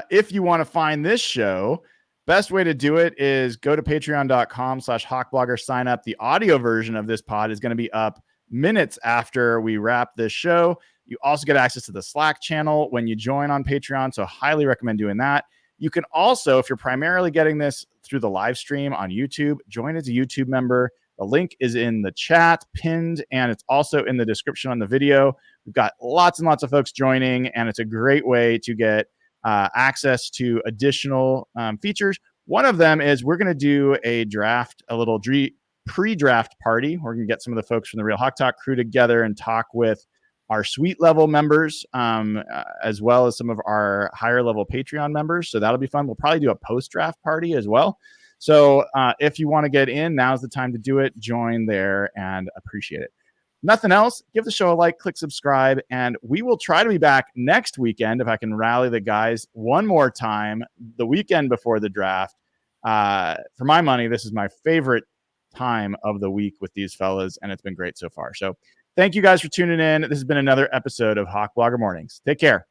If you want to find this show, best way to do it is go to patreon.com/hawkblogger, sign up. The audio version of this pod is going to be up minutes after we wrap this show. You also get access to the Slack channel when you join on Patreon, so highly recommend doing that. You can also, if you're primarily getting this through the live stream on YouTube, join as a YouTube member. The link is in the chat, pinned, and it's also in the description on the video. We've got lots and lots of folks joining, and it's a great way to get access to additional features. One of them is we're going to do a little pre-draft party. We're going to get some of the folks from the Real Hawk Talk crew together and talk with our suite level members, as well as some of our higher level Patreon members. So that'll be fun. We'll probably do a post-draft party as well. So if you want to get in, now's the time to do it. Join there and appreciate it. Nothing else, give the show a like, click subscribe, and we will try to be back next weekend if I can rally the guys one more time, the weekend before the draft. For my money, this is my favorite time of the week with these fellas, and it's been great so far. So thank you guys for tuning in. This has been another episode of Hawk Blogger Mornings. Take care.